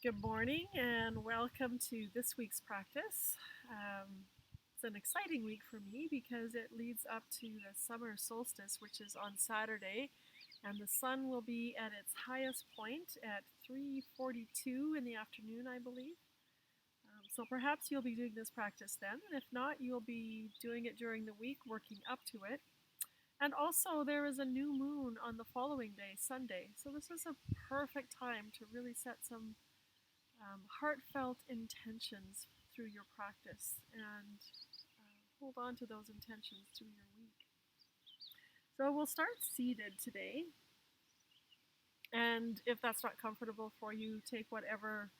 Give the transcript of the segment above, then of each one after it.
Good morning and welcome to this week's practice. It's an exciting week for me because it leads up to the summer solstice, which is on Saturday, and the sun will be at its highest point at 3:42 in the afternoon, I believe. So perhaps you'll be doing this practice then, and if not, you'll be doing it during the week, working up to it. And also, there is a new moon on the following day, Sunday. So this is a perfect time to really set some heartfelt intentions through your practice and hold on to those intentions through your week. So we'll start seated today. And if that's not comfortable for you, take whatever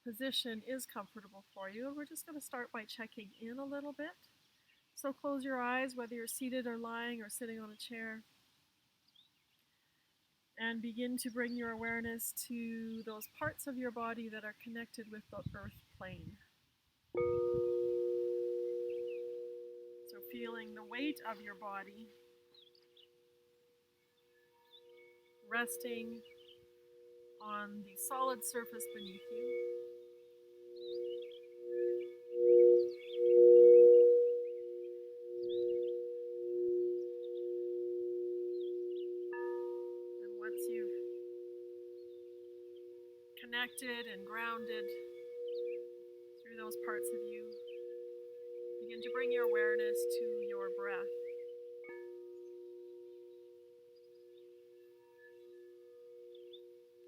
position is comfortable for you. And we're just going to start by checking in a little bit. So close your eyes, whether you're seated or lying or sitting on a chair. And begin to bring your awareness to those parts of your body that are connected with the earth plane. So feeling the weight of your body resting on the solid surface beneath you. And once you've connected and grounded through those parts of you, begin to bring your awareness to your breath.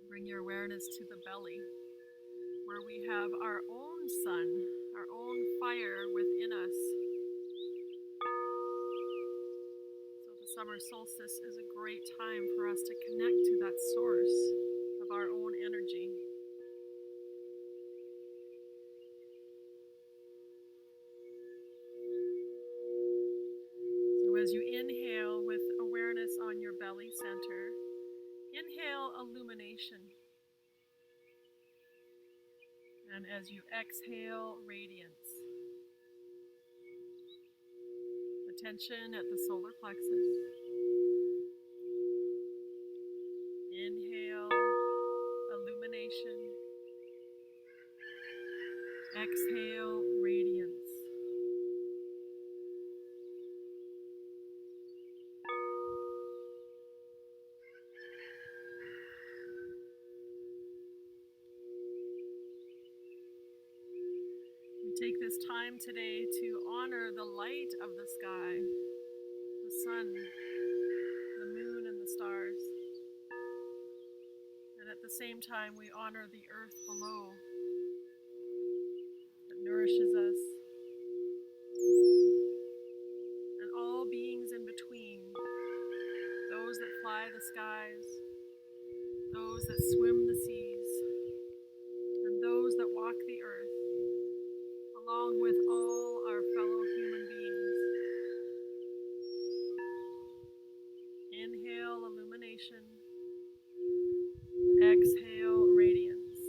Bring your awareness to the belly, where we have our own sun, our own fire within us. So the summer solstice is a great time for us to connect to that source of our own energy. So as you inhale with awareness on your belly center, inhale illumination. And as you exhale, radiance. Attention at the solar plexus. Inhale, illumination. Exhale, radiance. We take this time today to honor the light of the sky, the sun, the moon, and the stars. And at the same time, we honor the earth below that nourishes us, and all beings in between, those that fly the skies, those that swim the seas, and those that walk the earth, along with all our fellow human beings. Inhale, illumination. Exhale, radiance.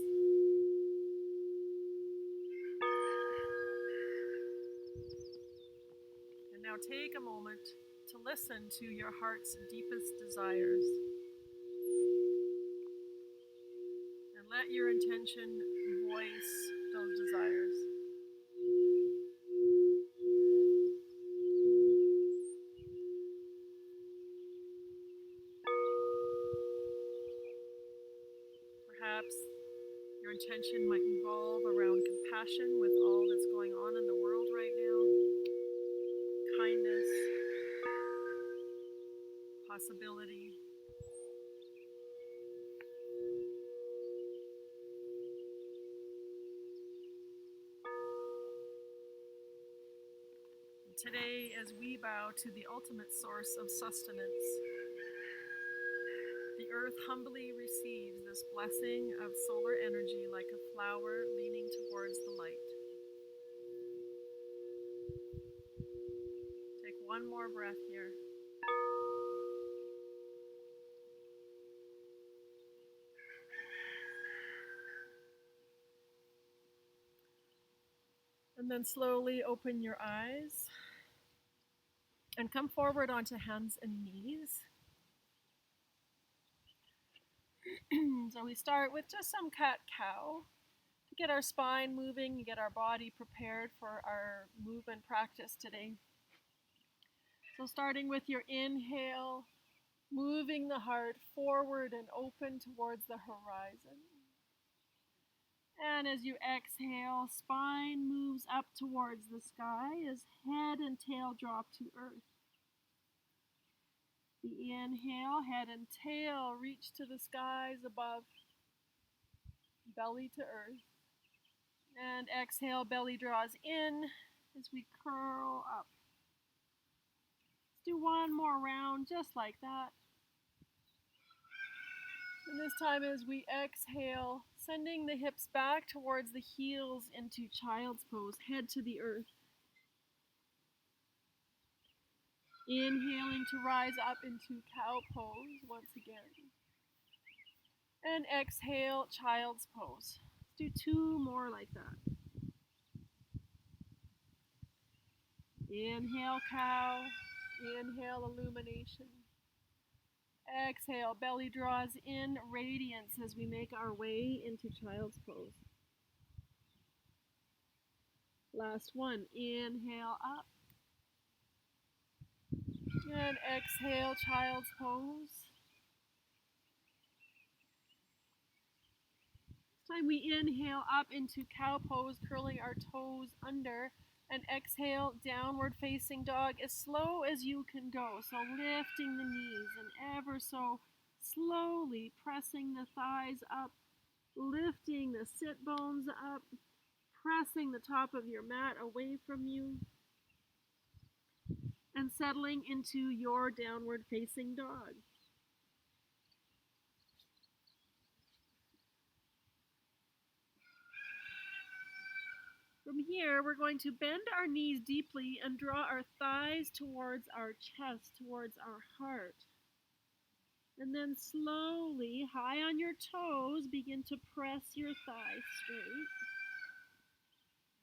And now take a moment to listen to your heart's deepest desires. And let your intention voice those desires. Perhaps your intention might revolve around compassion with all that's going on in the world right now, kindness, possibility. And today, as we bow to the ultimate source of sustenance, the earth humbly receives this blessing of solar energy like a flower leaning towards the light. Take one more breath here. And then slowly open your eyes and come forward onto hands and knees. So we start with just some cat-cow to get our spine moving and get our body prepared for our movement practice today. So starting with your inhale, moving the heart forward and open towards the horizon. And as you exhale, spine moves up towards the sky as head and tail drop to earth. The inhale, head and tail reach to the skies above, belly to earth. And exhale, belly draws in as we curl up. Let's do one more round just like that. And this time as we exhale, sending the hips back towards the heels into child's pose, head to the earth. Inhaling to rise up into cow pose once again. And exhale, child's pose. Let's do two more like that. Inhale, cow. Inhale, illumination. Exhale, belly draws in, radiance as we make our way into child's pose. Last one. Inhale up. And exhale, child's pose. This time we inhale up into cow pose, curling our toes under. And exhale, downward facing dog, as slow as you can go. So lifting the knees and ever so slowly pressing the thighs up, lifting the sit bones up, pressing the top of your mat away from you, and settling into your downward facing dog. From here, we're going to bend our knees deeply and draw our thighs towards our chest, towards our heart. And then slowly, high on your toes, begin to press your thighs straight.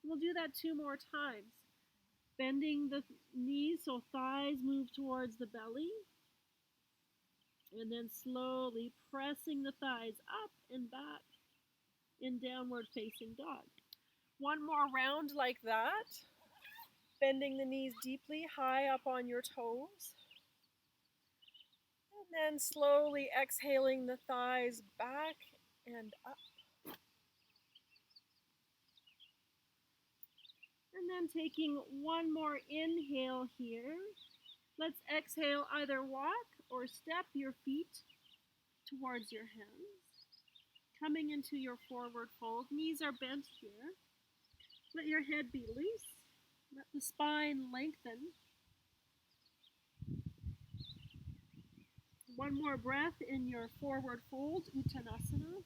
We'll do that 2 more times. Bending the knees so thighs move towards the belly. And then slowly pressing the thighs up and back in downward facing dog. One more round like that. Bending the knees deeply, high up on your toes. And then slowly exhaling the thighs back and up. And then taking one more inhale here. Let's exhale, either walk or step your feet towards your hands. Coming into your forward fold. Knees are bent here. Let your head be loose. Let the spine lengthen. One more breath in your forward fold, Uttanasana.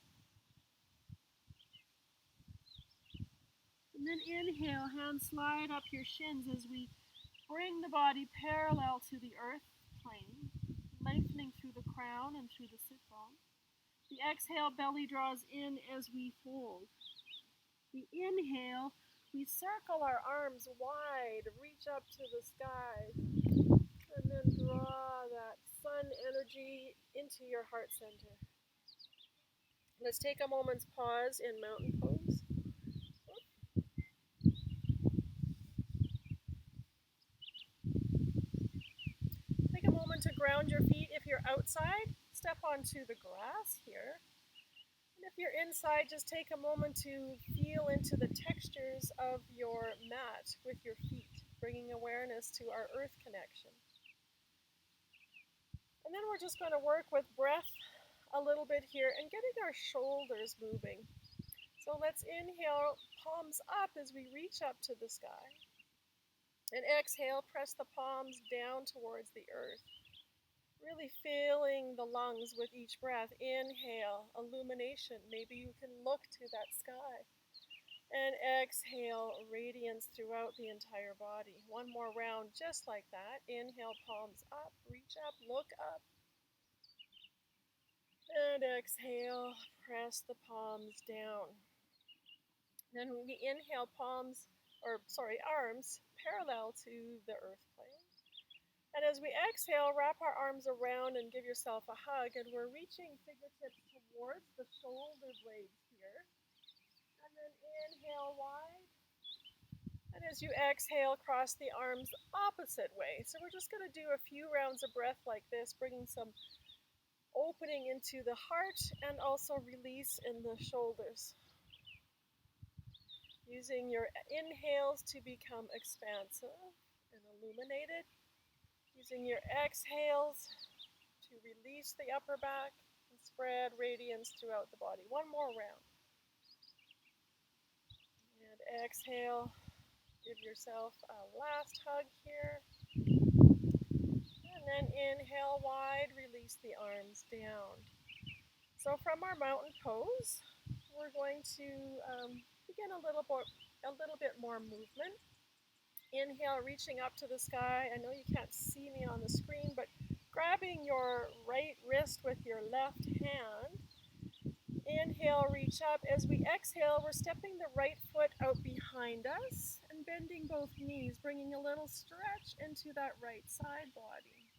And then inhale, hands slide up your shins as we bring the body parallel to the earth plane, lengthening through the crown and through the sit bone. The exhale, belly draws in as we fold. The inhale, we circle our arms wide, reach up to the sky, and then draw that sun energy into your heart center. Let's take a moment's pause in mountain pose. Take a moment to ground your feet. If you're outside, step onto the grass here. And if you're inside, just take a moment to feel into the textures of your mat with your feet, bringing awareness to our earth connection. And then we're just going to work with breath a little bit here and getting our shoulders moving. So let's inhale, palms up as we reach up to the sky. And exhale, press the palms down towards the earth. Really filling the lungs with each breath. Inhale, illumination. Maybe you can look to that sky. And exhale, radiance throughout the entire body. One more round just like that. Inhale, palms up, reach up, look up. And exhale, press the palms down. Then we inhale, arms parallel to the earth plane. And as we exhale, wrap our arms around and give yourself a hug. And we're reaching fingertips towards the shoulder blades here. And then inhale wide. And as you exhale, cross the arms opposite way. So we're just going to do a few rounds of breath like this, bringing some opening into the heart and also release in the shoulders. Using your inhales to become expansive and illuminated. Using your exhales to release the upper back and spread radiance throughout the body. One more round. And exhale. Give yourself a last hug here. And then inhale wide, release the arms down. So from our mountain pose, we're going to begin a little bit more movement. Inhale, reaching up to the sky. I know you can't see me on the screen, but grabbing your right wrist with your left hand. Inhale, reach up. As we exhale, we're stepping the right foot out behind us and bending both knees, bringing a little stretch into that right side body.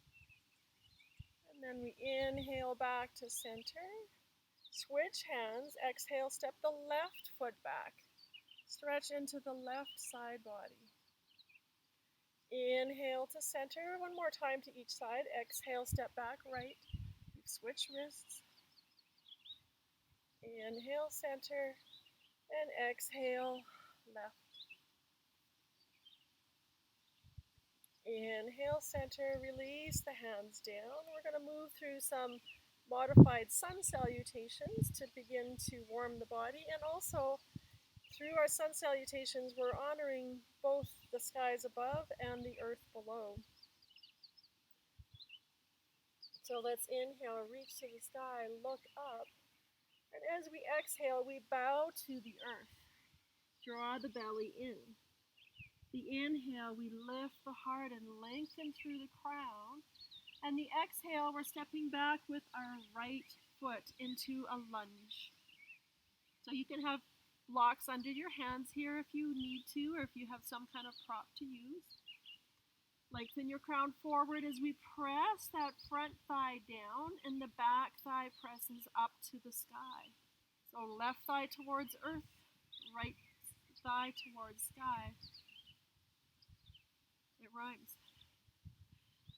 And then we inhale back to center. Switch hands. Exhale, step the left foot back. Stretch into the left side body. Inhale to center. One more time to each side. Exhale, step back right. Switch wrists. Inhale, center, and exhale, left. Inhale, center, release the hands down. We're going to move through some modified sun salutations to begin to warm the body. And also, through our sun salutations, we're honoring both the skies above and the earth below. So let's inhale, reach to the sky, look up. And as we exhale, we bow to the earth. Draw the belly in. The inhale, we lift the heart and lengthen through the crown. And the exhale, we're stepping back with our right foot into a lunge. So you can have blocks under your hands here if you need to, or if you have some kind of prop to use. Lengthen your crown forward as we press that front thigh down and the back thigh presses up to the sky. So left thigh towards earth, right thigh towards sky. It rhymes.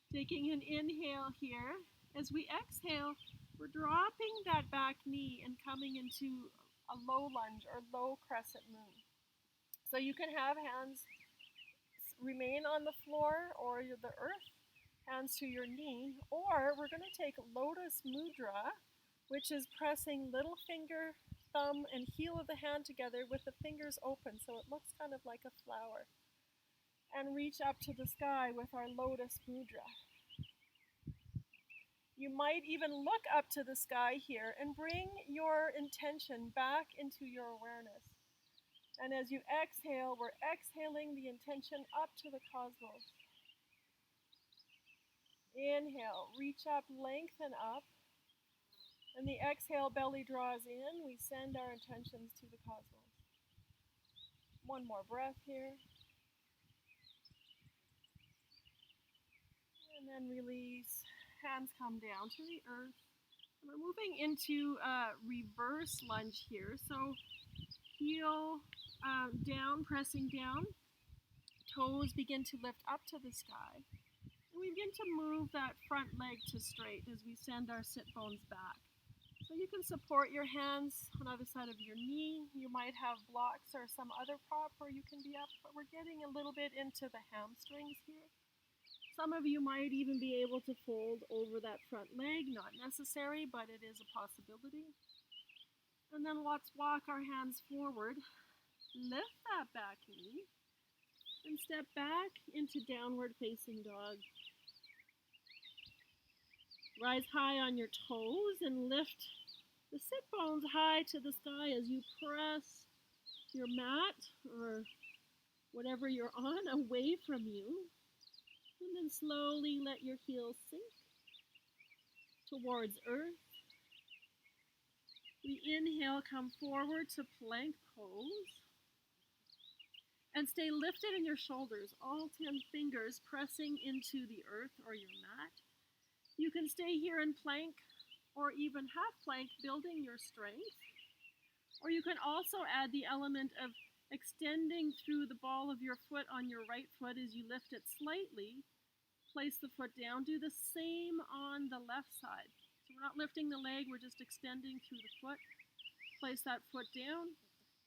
Taking an inhale here. As we exhale, we're dropping that back knee and coming into a low lunge or low crescent moon. So you can have hands remain on the floor or the earth, hands to your knee, or we're going to take lotus mudra, which is pressing little finger, thumb, and heel of the hand together with the fingers open so it looks kind of like a flower. And reach up to the sky with our lotus mudra. You might even look up to the sky here and bring your intention back into your awareness. And as you exhale, we're exhaling the intention up to the cosmos. Inhale, reach up, lengthen up. And the exhale, belly draws in. We send our intentions to the cosmos. One more breath here. And then release. Hands come down to the earth. And we're moving into a reverse lunge here. So heel down, pressing down. Toes begin to lift up to the sky. And we begin to move that front leg to straight as we send our sit bones back. So you can support your hands on either side of your knee. You might have blocks or some other prop where you can be up, but we're getting a little bit into the hamstrings here. Some of you might even be able to fold over that front leg. Not necessary, but it is a possibility. And then let's walk our hands forward. Lift that back knee and step back into downward facing dog. Rise high on your toes and lift the sit bones high to the sky as you press your mat or whatever you're on away from you. And then slowly let your heels sink towards earth. We inhale, come forward to plank pose. And stay lifted in your shoulders, all 10 fingers pressing into the earth or your mat. You can stay here in plank, or even half plank, building your strength. Or you can also add the element of extending through the ball of your foot on your right foot as you lift it slightly. Place the foot down. Do the same on the left side. So we're not lifting the leg, we're just extending through the foot. Place that foot down,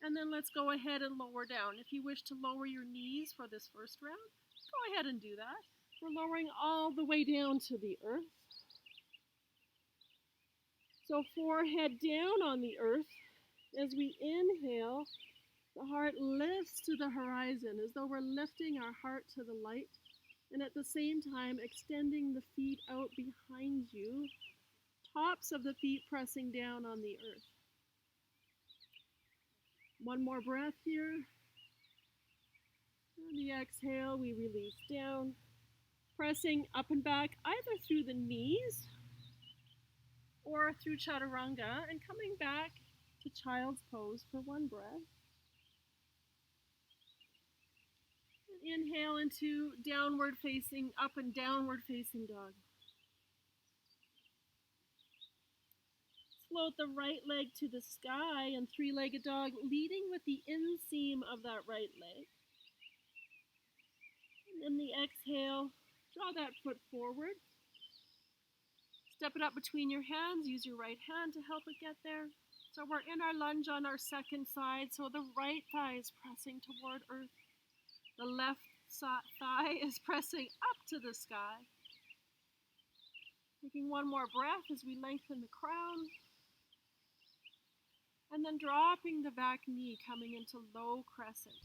and then let's go ahead and lower down. If you wish to lower your knees for this first round, go ahead and do that. We're lowering all the way down to the earth. So forehead down on the earth. As we inhale, the heart lifts to the horizon as though we're lifting our heart to the light, and at the same time extending the feet out behind you, tops of the feet pressing down on the earth. One more breath here. On the exhale, we release down, pressing up and back either through the knees or through chaturanga, and coming back to child's pose for one breath. Inhale into downward facing, up and downward facing dog. Float the right leg to the sky and three-legged dog, leading with the inseam of that right leg. And in the exhale, draw that foot forward. Step it up between your hands. Use your right hand to help it get there. So we're in our lunge on our second side. So the right thigh is pressing toward earth. The left thigh is pressing up to the sky. Taking one more breath as we lengthen the crown. And then dropping the back knee, coming into low crescent.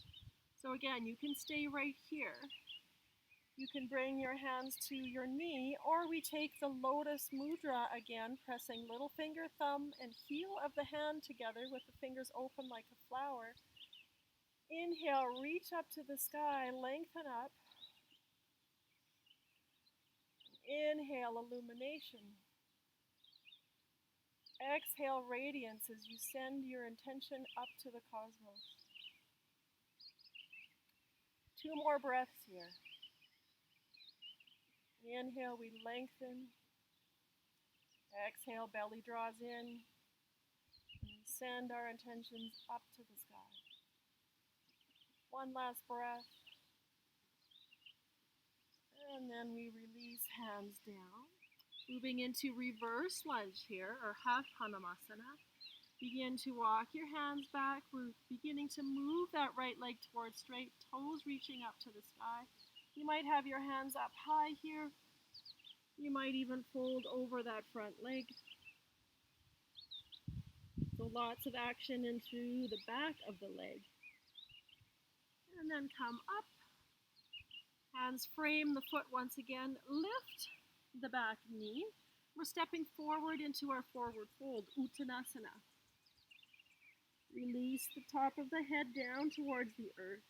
So again, you can stay right here. You can bring your hands to your knee, or we take the lotus mudra again, pressing little finger, thumb, and heel of the hand together with the fingers open like a flower. Inhale, reach up to the sky, lengthen up. Inhale, illumination. Exhale, radiance as you send your intention up to the cosmos. 2 more breaths here. Inhale, we lengthen. Exhale, belly draws in. And send our intentions up to the sky. One last breath. And then we release hands down. Moving into reverse lunge here, or half Hanumasana. Begin to walk your hands back. We're beginning to move that right leg towards straight, toes reaching up to the sky. You might have your hands up high here. You might even fold over that front leg. So lots of action in through the back of the leg. And then come up. Hands frame the foot once again. Lift the back knee. We're stepping forward into our forward fold, Uttanasana. Release the top of the head down towards the earth.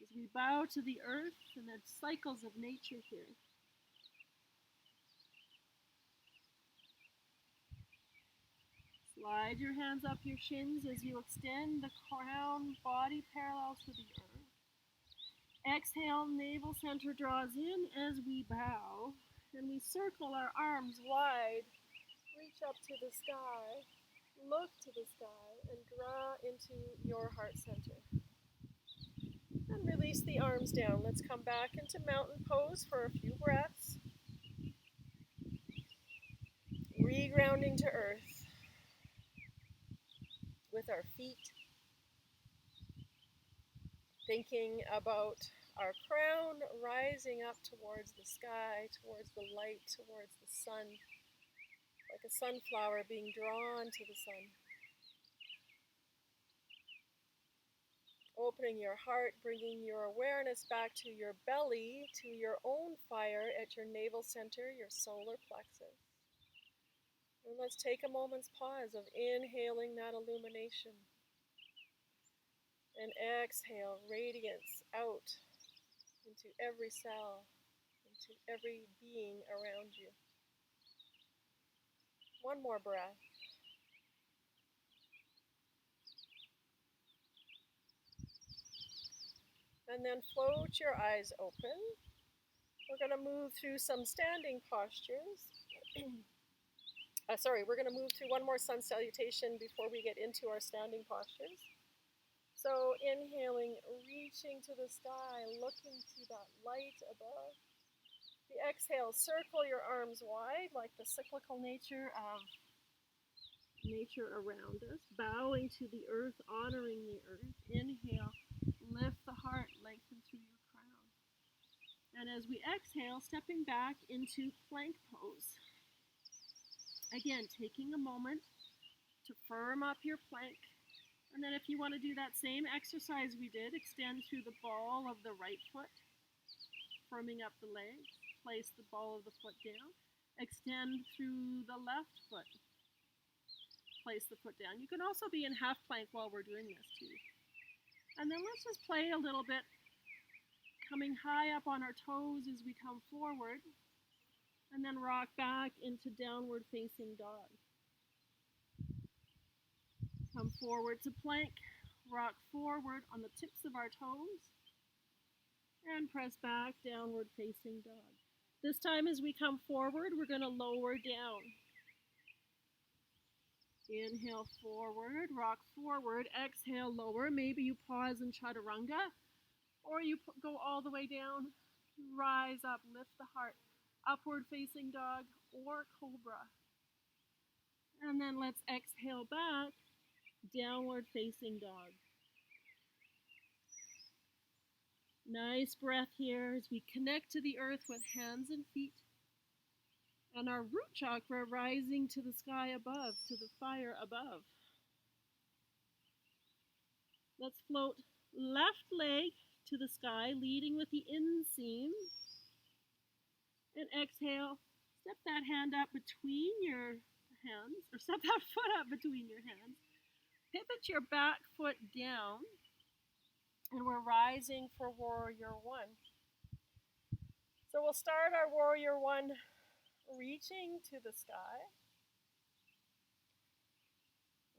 As we bow to the earth and the cycles of nature here. Slide your hands up your shins as you extend the crown, body parallel to the earth. Exhale, navel center draws in as we bow, and we circle our arms wide. Reach up to the sky, look to the sky, and draw into your heart center. And release the arms down. Let's come back into mountain pose for a few breaths. Regrounding to earth with our feet. Thinking about our crown rising up towards the sky, towards the light, towards the sun, like a sunflower being drawn to the sun. Opening your heart, bringing your awareness back to your belly, to your own fire at your navel center, your solar plexus. And let's take a moment's pause of inhaling that illumination. And exhale, radiance out into every cell, into every being around you. One more breath. And then float your eyes open. We're going to move through some standing postures. We're going to move to one more sun salutation before we get into our standing postures. So inhaling, reaching to the sky, looking to that light above. The exhale, circle your arms wide like the cyclical nature of nature around us, bowing to the earth, honoring the earth. Inhale, lift the heart, lengthen through your crown. And as we exhale, stepping back into plank pose. Again, taking a moment to firm up your plank. And then if you want to do that same exercise we did, extend through the ball of the right foot, firming up the legs. Place the ball of the foot down. Extend through the left foot. Place the foot down. You can also be in half plank while we're doing this too. And then let's just play a little bit, coming high up on our toes as we come forward. And then rock back into downward facing dog. Come forward to plank, rock forward on the tips of our toes, and press back, downward facing dog. This time as we come forward, we're going to lower down. Inhale forward, rock forward, exhale lower. Maybe you pause in chaturanga, or you go all the way down, rise up, lift the heart. Upward facing dog or cobra. And then let's exhale back, downward facing dog. Nice breath here as we connect to the earth with hands and feet. And our root chakra rising to the sky above, to the fire above. Let's float left leg to the sky, leading with the inseam. And exhale, step that hand up between your hands, or step that foot up between your hands. Pivot your back foot down, and we're rising for Warrior One. So we'll start our Warrior One reaching to the sky,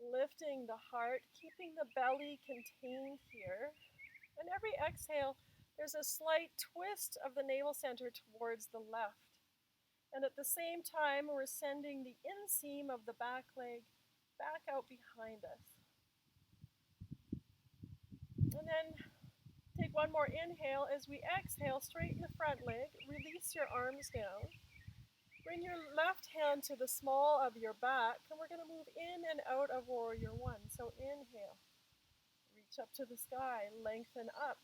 lifting the heart, keeping the belly contained here. And every exhale, there's a slight twist of the navel center towards the left. And at the same time, we're sending the inseam of the back leg back out behind us. And then take one more inhale. As we exhale, straighten the front leg, release your arms down. Bring your left hand to the small of your back, and we're going to move in and out of Warrior One. So inhale, reach up to the sky, lengthen up.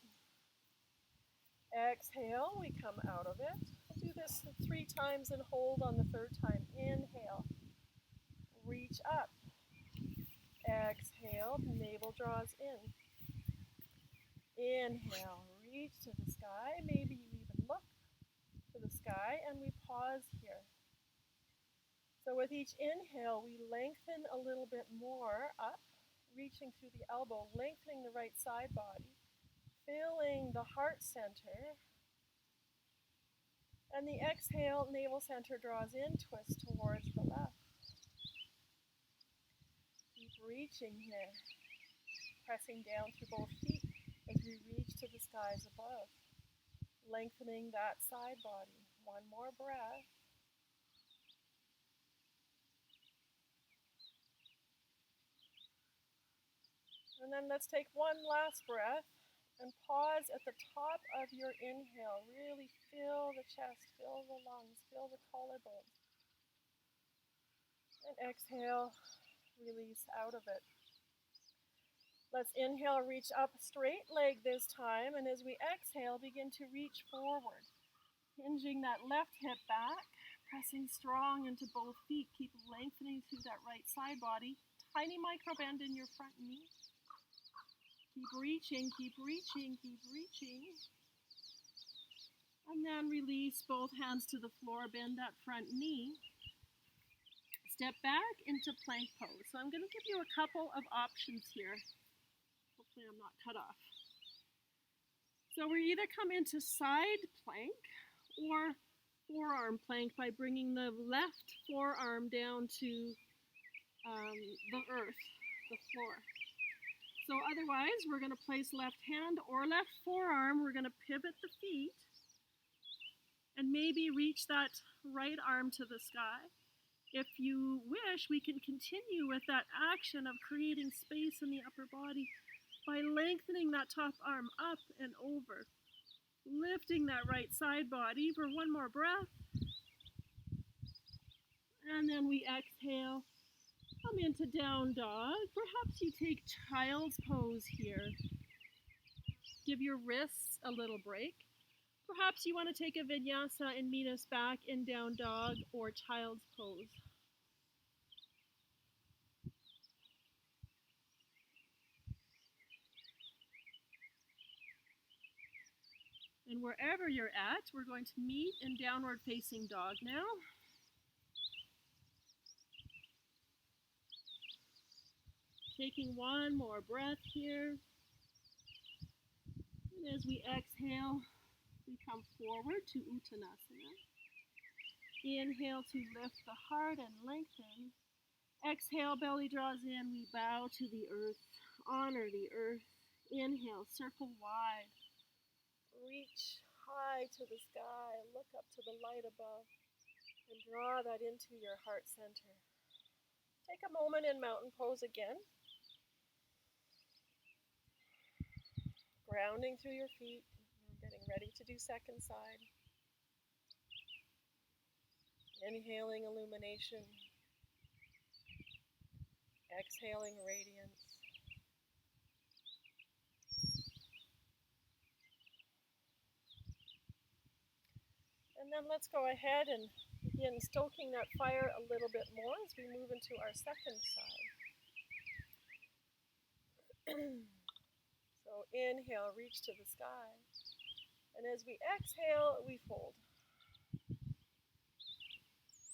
Exhale, we come out of it. We'll do this 3 times and hold on the 3rd time. Inhale, reach up. Exhale, navel draws in. Inhale, reach to the sky. Maybe you even look to the sky, and we pause here. So with each inhale, we lengthen a little bit more up, reaching through the elbow, lengthening the right side body. Filling the heart center. And the exhale, navel center draws in, twist towards the left. Keep reaching here. Pressing down through both feet as we reach to the skies above. Lengthening that side body. One more breath. And then let's take one last breath. And pause at the top of your inhale. Really fill the chest, fill the lungs, fill the collarbones. And exhale, release out of it. Let's inhale, reach up, straight leg this time. And as we exhale, begin to reach forward. Hinging that left hip back, pressing strong into both feet. Keep lengthening through that right side body. Tiny micro bend in your front knee. Keep reaching, keep reaching, keep reaching. And then release both hands to the floor, bend that front knee. Step back into plank pose. So I'm going to give you a couple of options here. Hopefully I'm not cut off. So we either come into side plank or forearm plank by bringing the left forearm down to the earth, the floor. So otherwise, we're going to place left hand or left forearm. We're going to pivot the feet and maybe reach that right arm to the sky. If you wish, we can continue with that action of creating space in the upper body by lengthening that top arm up and over, lifting that right side body for one more breath. And then we exhale, come into down dog. Perhaps you take child's pose here. Give your wrists a little break. Perhaps you want to take a vinyasa and meet us back in down dog or child's pose. And wherever you're at, we're going to meet in downward facing dog now. Taking one more breath here. And as we exhale, we come forward to Uttanasana. Inhale to lift the heart and lengthen. Exhale, belly draws in. We bow to the earth, honor the earth. Inhale, circle wide. Reach high to the sky. Look up to the light above and draw that into your heart center. Take a moment in mountain pose again. Grounding through your feet. You're getting ready to do second side. Inhaling illumination. Exhaling radiance. And then let's go ahead and begin stoking that fire a little bit more as we move into our second side. So inhale, reach to the sky. And as we exhale, we fold.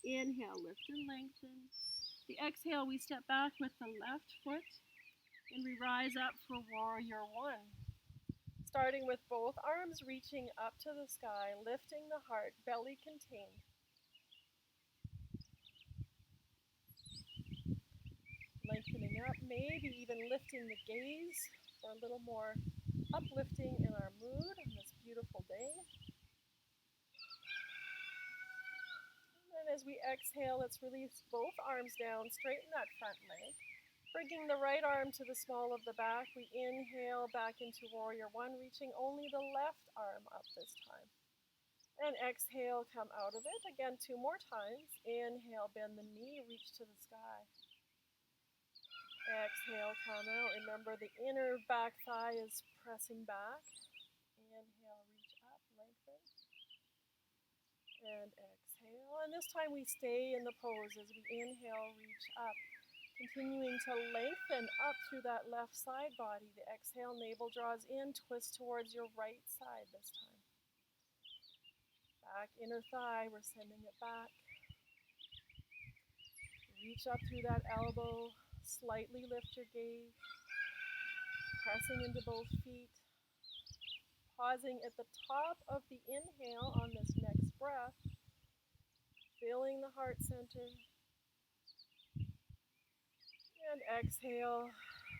Inhale, lift and lengthen. The exhale, we step back with the left foot and we rise up for warrior one. Starting with both arms reaching up to the sky, lifting the heart, belly contained. Lengthening up, maybe even lifting the gaze for a little more uplifting in our mood on this beautiful day. And then as we exhale, let's release both arms down, straighten that front leg. Bringing the right arm to the small of the back, we inhale back into warrior one, reaching only the left arm up this time. And exhale, come out of it. Again, 2 more times. Inhale, bend the knee, reach to the sky. Exhale, come out. Remember the inner back thigh is pressing back. Inhale, reach up, lengthen. And exhale. And this time we stay in the pose as we inhale, reach up. Continuing to lengthen up through that left side body. The exhale, navel draws in, twist towards your right side this time. Back inner thigh, we're sending it back. Reach up through that elbow, slightly lift your gaze. Pressing into both feet. Pausing at the top of the inhale on this next breath. Feeling the heart center. And exhale,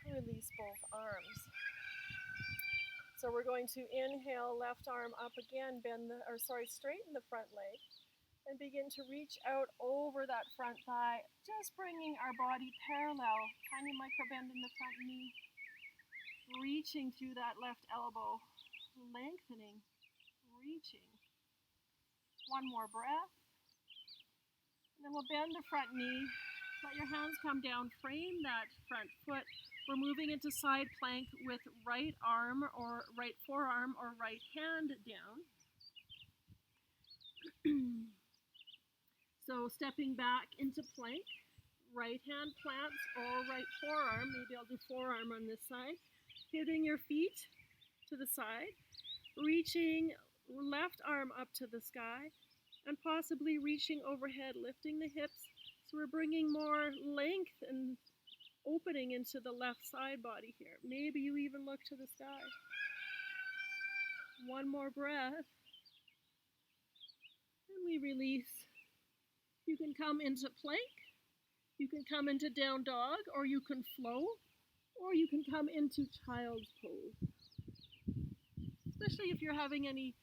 release both arms. So we're going to inhale, left arm up again, straighten the front leg, and begin to reach out over that front thigh, just bringing our body parallel, tiny micro bend in the front knee, reaching through that left elbow, lengthening, reaching. One more breath, and then we'll bend the front knee. Let your hands come down, frame that front foot. We're moving into side plank with right arm or right forearm or right hand down. So stepping back into plank, right hand plants or right forearm. Maybe I'll do forearm on this side. Hitting your feet to the side, reaching left arm up to the sky, and possibly reaching overhead, lifting the hips. So we're bringing more length and opening into the left side body here. Maybe you even look to the sky. One more breath. And we release. You can come into plank. You can come into down dog, or you can flow, or you can come into child's pose. Especially if you're having any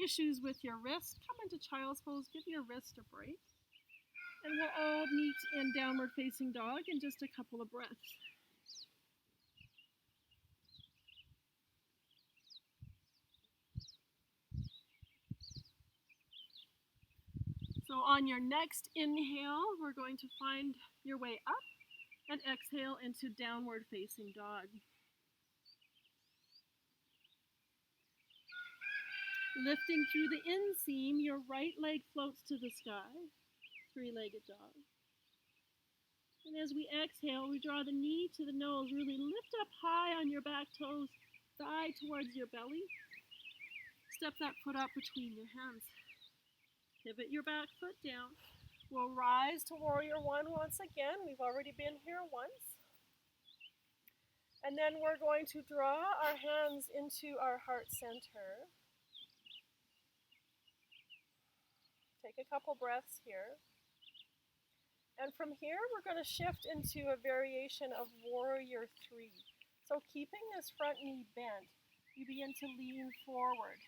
issues with your wrist, come into child's pose. Give your wrist a break. And we'll all meet in downward facing dog in just a couple of breaths. So on your next inhale, we're going to find your way up and exhale into downward facing dog. Lifting through the inseam, your right leg floats to the sky, three-legged dog. And as we exhale, we draw the knee to the nose, really lift up high on your back toes, thigh towards your belly. Step that foot up between your hands. Pivot your back foot down. We'll rise to warrior one once again. We've already been here once. And then we're going to draw our hands into our heart center. Take a couple breaths here. And from here, we're going to shift into a variation of warrior three. So keeping this front knee bent, you begin to lean forward.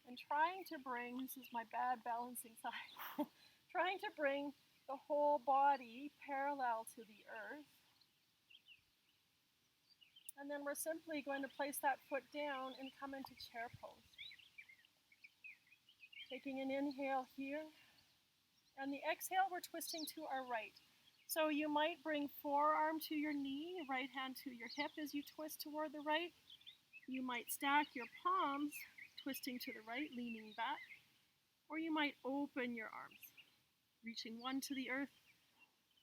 And trying to bring, this is my bad balancing side, trying to bring the whole body parallel to the earth. And then we're simply going to place that foot down and come into chair pose. Taking an inhale here. And the exhale, we're twisting to our right. So you might bring forearm to your knee, right hand to your hip as you twist toward the right. You might stack your palms, twisting to the right, leaning back. Or you might open your arms, reaching one to the earth,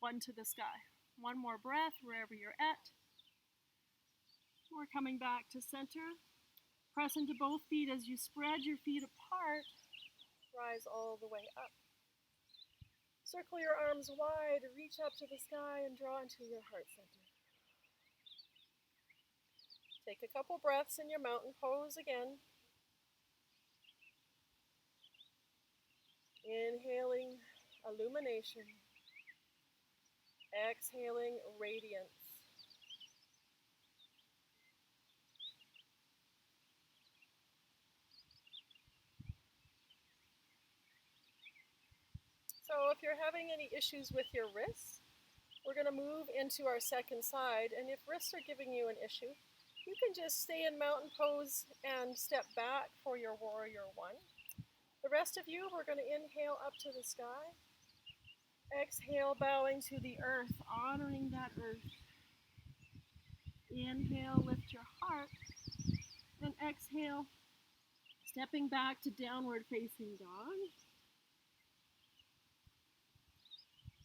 one to the sky. One more breath wherever you're at. We're coming back to center. Press into both feet as you spread your feet apart. Rise all the way up. Circle your arms wide, reach up to the sky, and draw into your heart center. Take a couple breaths in your mountain pose again. Inhaling illumination. Exhaling radiance. So if you're having any issues with your wrists, we're going to move into our second side. And if wrists are giving you an issue, you can just stay in mountain pose and step back for your warrior one. The rest of you, we're going to inhale up to the sky. Exhale, bowing to the earth, honoring that earth. Inhale, lift your heart. And exhale, stepping back to downward facing dog.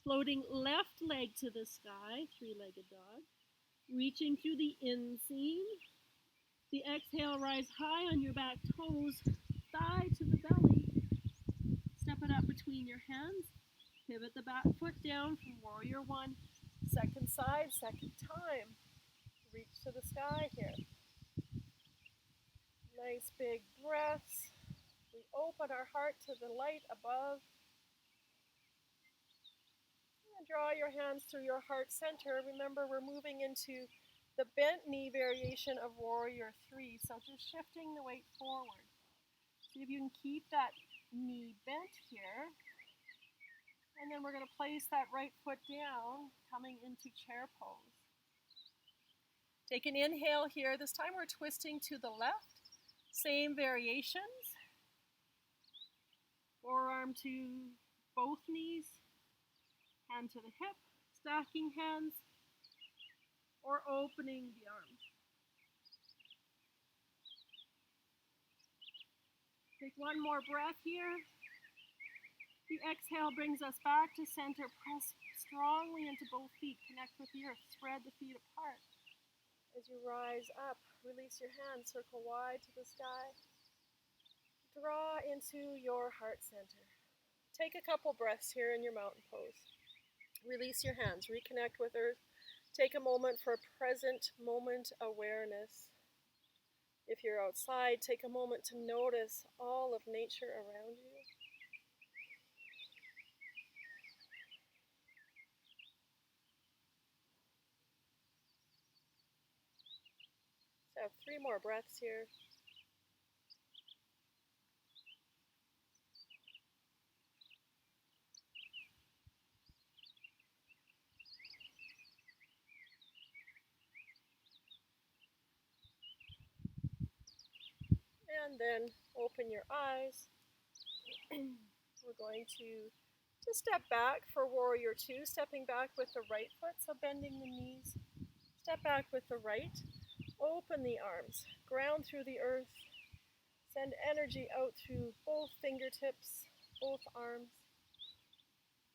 Floating left leg to the sky, three-legged dog. Reaching through the inseam. The exhale, rise high on your back toes, thigh to the belly. Step it up between your hands. Pivot the back foot down from warrior one. Second side, second time. Reach to the sky here. Nice big breaths. We open our heart to the light above. Draw your hands through your heart center. Remember, we're moving into the bent knee variation of warrior three. So just shifting the weight forward. See if you can keep that knee bent here. And then we're going to place that right foot down, coming into chair pose. Take an inhale here. This time we're twisting to the left. Same variations. Forearm to both knees. Hand to the hip, stacking hands, or opening the arms. Take one more breath here. The exhale brings us back to center. Press strongly into both feet. Connect with the earth. Spread the feet apart. As you rise up, release your hands. Circle wide to the sky. Draw into your heart center. Take a couple breaths here in your mountain pose. Release your hands, reconnect with earth. Take a moment for present moment awareness. If you're outside, take a moment to notice all of nature around you. So have 3 more breaths here. And then open your eyes. We're going to step back for warrior two, stepping back with the right foot, so bending the knees. Step back with the right, open the arms, ground through the earth, send energy out through both fingertips, both arms,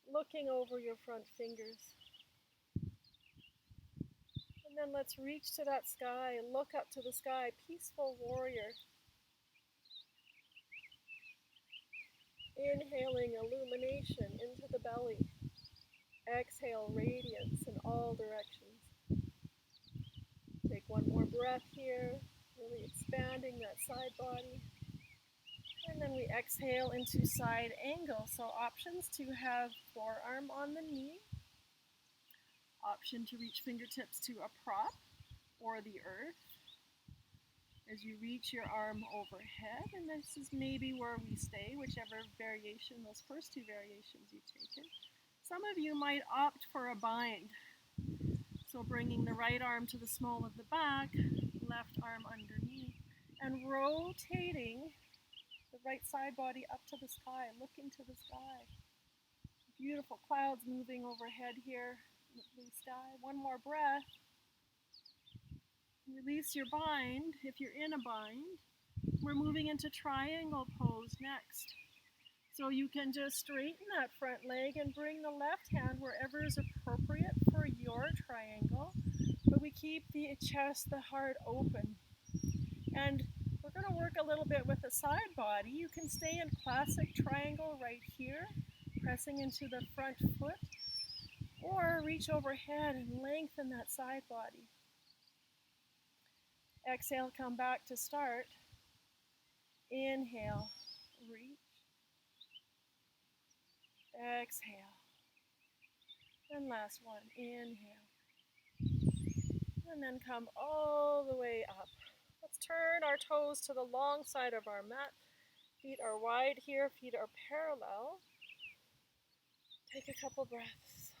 looking over your front fingers. And then let's reach to that sky, look up to the sky, peaceful warrior. Inhaling illumination into the belly. Exhale radiance in all directions. Take one more breath here, really expanding that side body. And then we exhale into side angle. So options to have forearm on the knee. Option to reach fingertips to a prop or the earth. As you reach your arm overhead, and this is maybe where we stay, whichever variation, those first two variations you've taken. Some of you might opt for a bind. So bringing the right arm to the small of the back, left arm underneath, and rotating the right side body up to the sky, looking to the sky. Beautiful clouds moving overhead here in the blue sky. One more breath. Release your bind if you're in a bind. We're moving into triangle pose next. So you can just straighten that front leg and bring the left hand wherever is appropriate for your triangle. But we keep the chest, the heart open. And we're going to work a little bit with the side body. You can stay in classic triangle right here, pressing into the front foot, or reach overhead and lengthen that side body. Exhale, come back to start. Inhale, reach. Exhale. And last one, inhale. And then come all the way up. Let's turn our toes to the long side of our mat. Feet are wide here, feet are parallel. Take a couple breaths.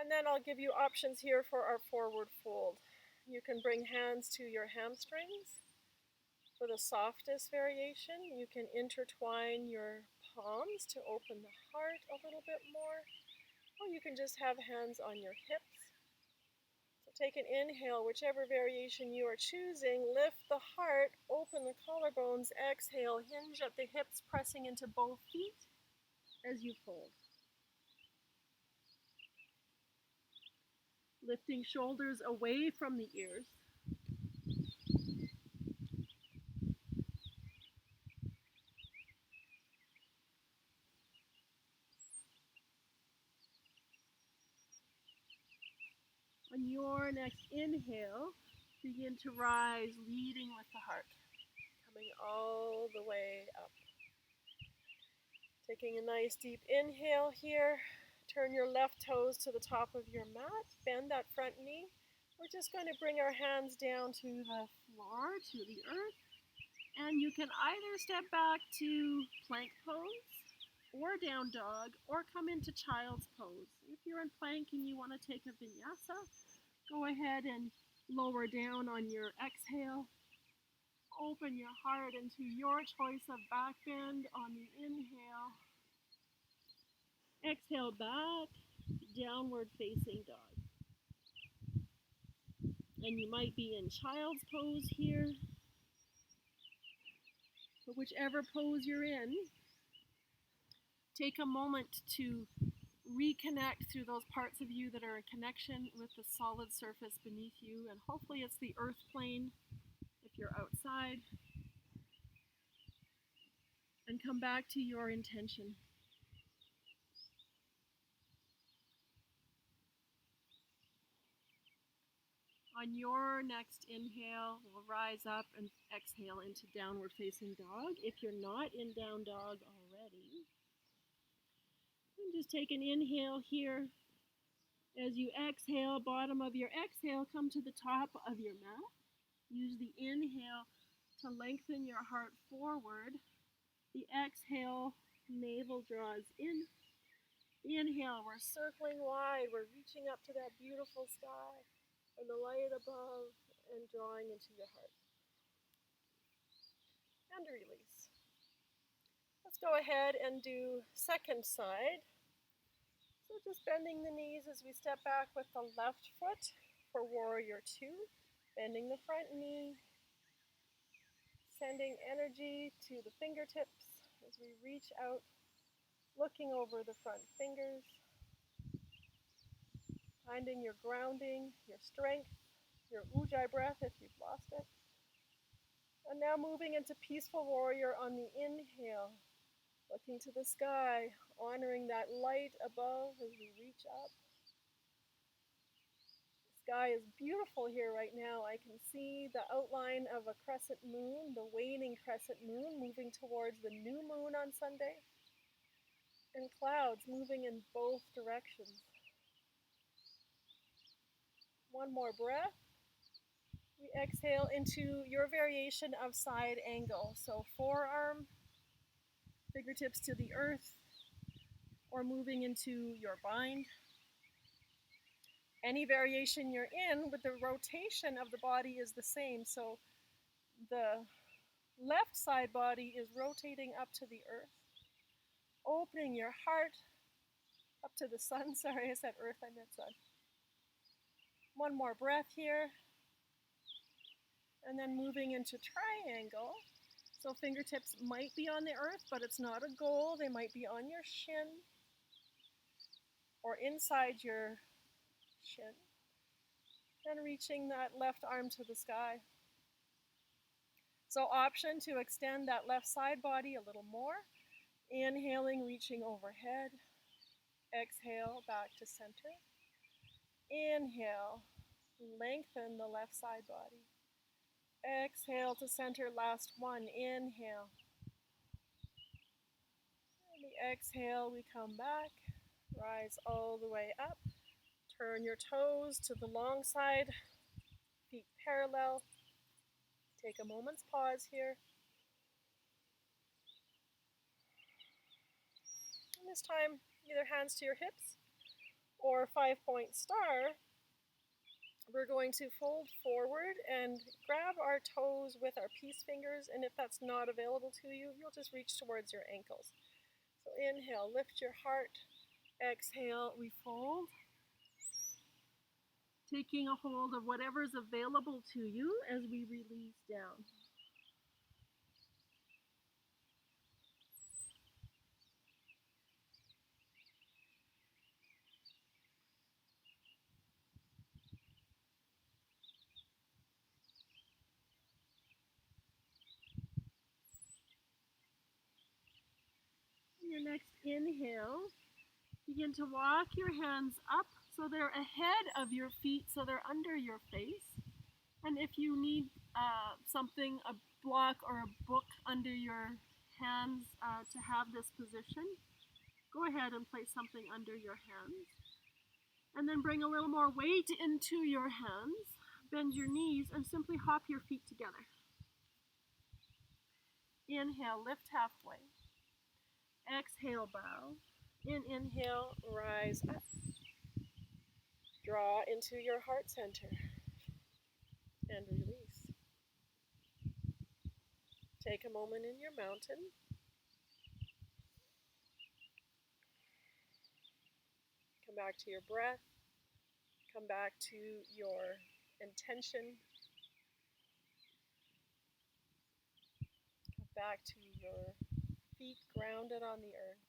And then I'll give you options here for our forward fold. You can bring hands to your hamstrings. For the softest variation, you can intertwine your palms to open the heart a little bit more, or you can just have hands on your hips. So take an inhale, whichever variation you are choosing, lift the heart, open the collarbones, exhale, hinge at the hips, pressing into both feet as you fold. Lifting shoulders away from the ears. On your next inhale, begin to rise, leading with the heart, coming all the way up. Taking a nice deep inhale here. Turn your left toes to the top of your mat. Bend that front knee. We're just going to bring our hands down to the floor, to the earth. And you can either step back to plank pose, or down dog, or come into child's pose. If you're in plank and you want to take a vinyasa, go ahead and lower down on your exhale. Open your heart into your choice of back bend on the inhale. Exhale back, downward facing dog. And you might be in child's pose here. But whichever pose you're in, take a moment to reconnect through those parts of you that are in connection with the solid surface beneath you. And hopefully it's the earth plane if you're outside. And come back to your intention. On your next inhale, we'll rise up and exhale into downward facing dog. If you're not in down dog already, and just take an inhale here. As you exhale, bottom of your exhale, come to the top of your mat. Use the inhale to lengthen your heart forward. The exhale, navel draws in. The inhale, we're circling wide. We're reaching up to that beautiful sky. and the light above, and drawing into your heart. And release. Let's go ahead and do second side. So just bending the knees as we step back with the left foot for warrior two. Bending the front knee. Sending energy to the fingertips as we reach out, looking over the front fingers. Finding your grounding, your strength, your ujjayi breath if you've lost it. And now moving into peaceful warrior on the inhale. Looking to the sky, honoring that light above as we reach up. The sky is beautiful here right now. I can see the outline of a crescent moon, the waning crescent moon, moving towards the new moon on Sunday. And clouds moving in both directions. One more breath. We exhale into your variation of side angle. So forearm, fingertips to the earth, or moving into your bind. Any variation you're in, but the rotation of the body is the same. So the left side body is rotating up to the earth, opening your heart up to the sun. Sorry, I said earth, I meant sun. One more breath here. And then moving into triangle. So fingertips might be on the earth, but it's not a goal. They might be on your shin or inside your shin. And reaching that left arm to the sky. So option to extend that left side body a little more. Inhaling, reaching overhead. Exhale, back to center. Inhale, lengthen the left side body. Exhale to center, last one. Inhale. And the exhale, we come back. Rise all the way up. Turn your toes to the long side. Feet parallel. Take a moment's pause here. And this time, either hands to your hips or 5-point star. We're going to fold forward and grab our toes with our peace fingers, and if that's not available to you, you'll just reach towards your ankles. So inhale, lift your heart. Exhale, we fold. Taking a hold of whatever's available to you as we release down. Your next inhale, begin to walk your hands up so they're ahead of your feet, so they're under your face. And if you need something, a block or a book under your hands to have this position, go ahead and place something under your hands. And then bring a little more weight into your hands. Bend your knees and simply hop your feet together. Inhale, lift halfway. Exhale, bow. Inhale, rise up. Draw into your heart center. And release. Take a moment in your mountain. Come back to your breath. Come back to your intention. Come back to your feet grounded on the earth.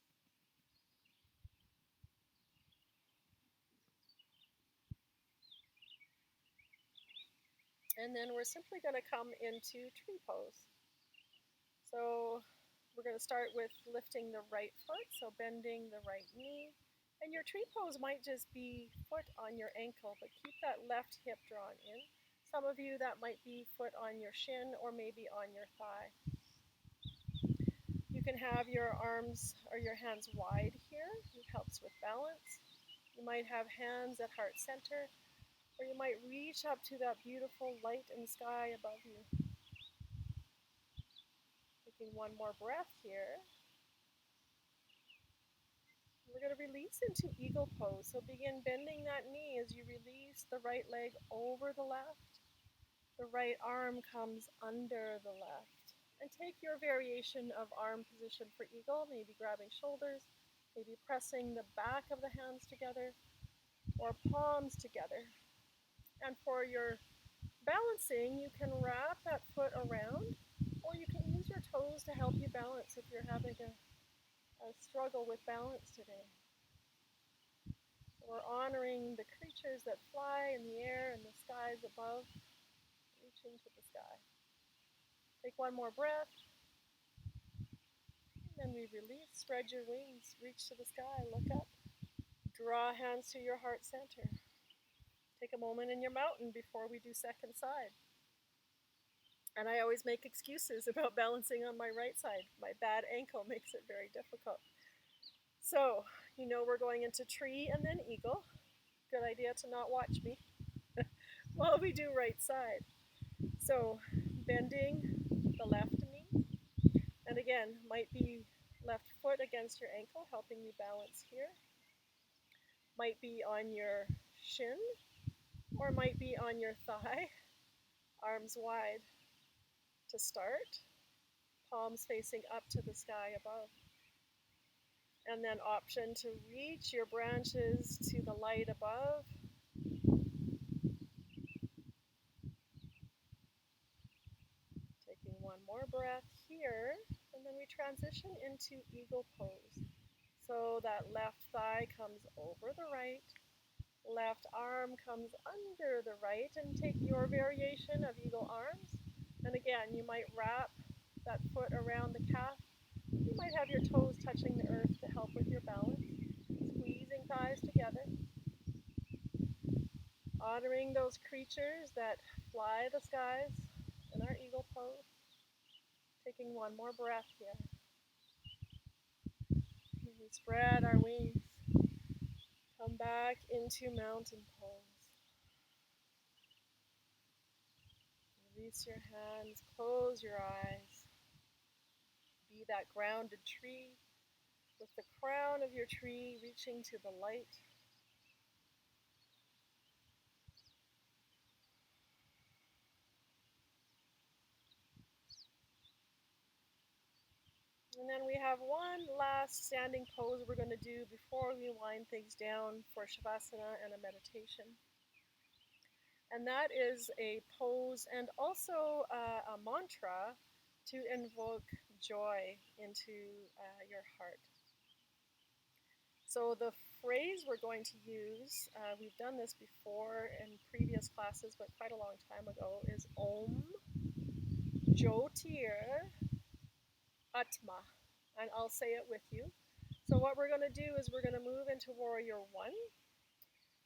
And then we're simply going to come into tree pose. So we're going to start with lifting the right foot, so bending the right knee. And your tree pose might just be foot on your ankle, but keep that left hip drawn in. Some of you, that might be foot on your shin or maybe on your thigh. You can have your arms or your hands wide here. It helps with balance. You might have hands at heart center, or you might reach up to that beautiful light and sky above you. Taking one more breath here. We're going to release into eagle pose. So begin bending that knee as you release the right leg over the left. The right arm comes under the left. And take your variation of arm position for eagle, maybe grabbing shoulders, maybe pressing the back of the hands together or palms together. And for your balancing, you can wrap that foot around, or you can use your toes to help you balance if you're having a struggle with balance today. We're honoring the creatures that fly in the air and the skies above, reaching to the sky. Take one more breath, and then we release. Spread your wings, reach to the sky, look up. Draw hands to your heart center. Take a moment in your mountain before we do second side. And I always make excuses about balancing on my right side. My bad ankle makes it very difficult. So, we're going into tree and then eagle. Good idea to not watch me while we do right side. So, bending the left knee. And again, might be left foot against your ankle, helping you balance here. Might be on your shin, or might be on your thigh. Arms wide to start. Palms facing up to the sky above. And then option to reach your branches to the light above. Taking one more breath here, and then we transition into eagle pose. So that left thigh comes over the right, left arm comes under the right, and take your variation of eagle arms. And again, you might wrap that foot around the calf. You might have your toes touching the earth to help with your balance. Squeezing thighs together. Honoring those creatures that fly the skies in our eagle pose. Taking one more breath here. And we spread our wings. Come back into mountain pose. Release your hands, close your eyes. Be that grounded tree with the crown of your tree reaching to the light. And then we have one last standing pose we're going to do before we wind things down for Shavasana and a meditation. And that is a pose and also a mantra to invoke joy into your heart. So the phrase we're going to use, we've done this before in previous classes, but quite a long time ago, is Om Jyotir Atma. And I'll say it with you. So what we're going to do is we're going to move into Warrior One.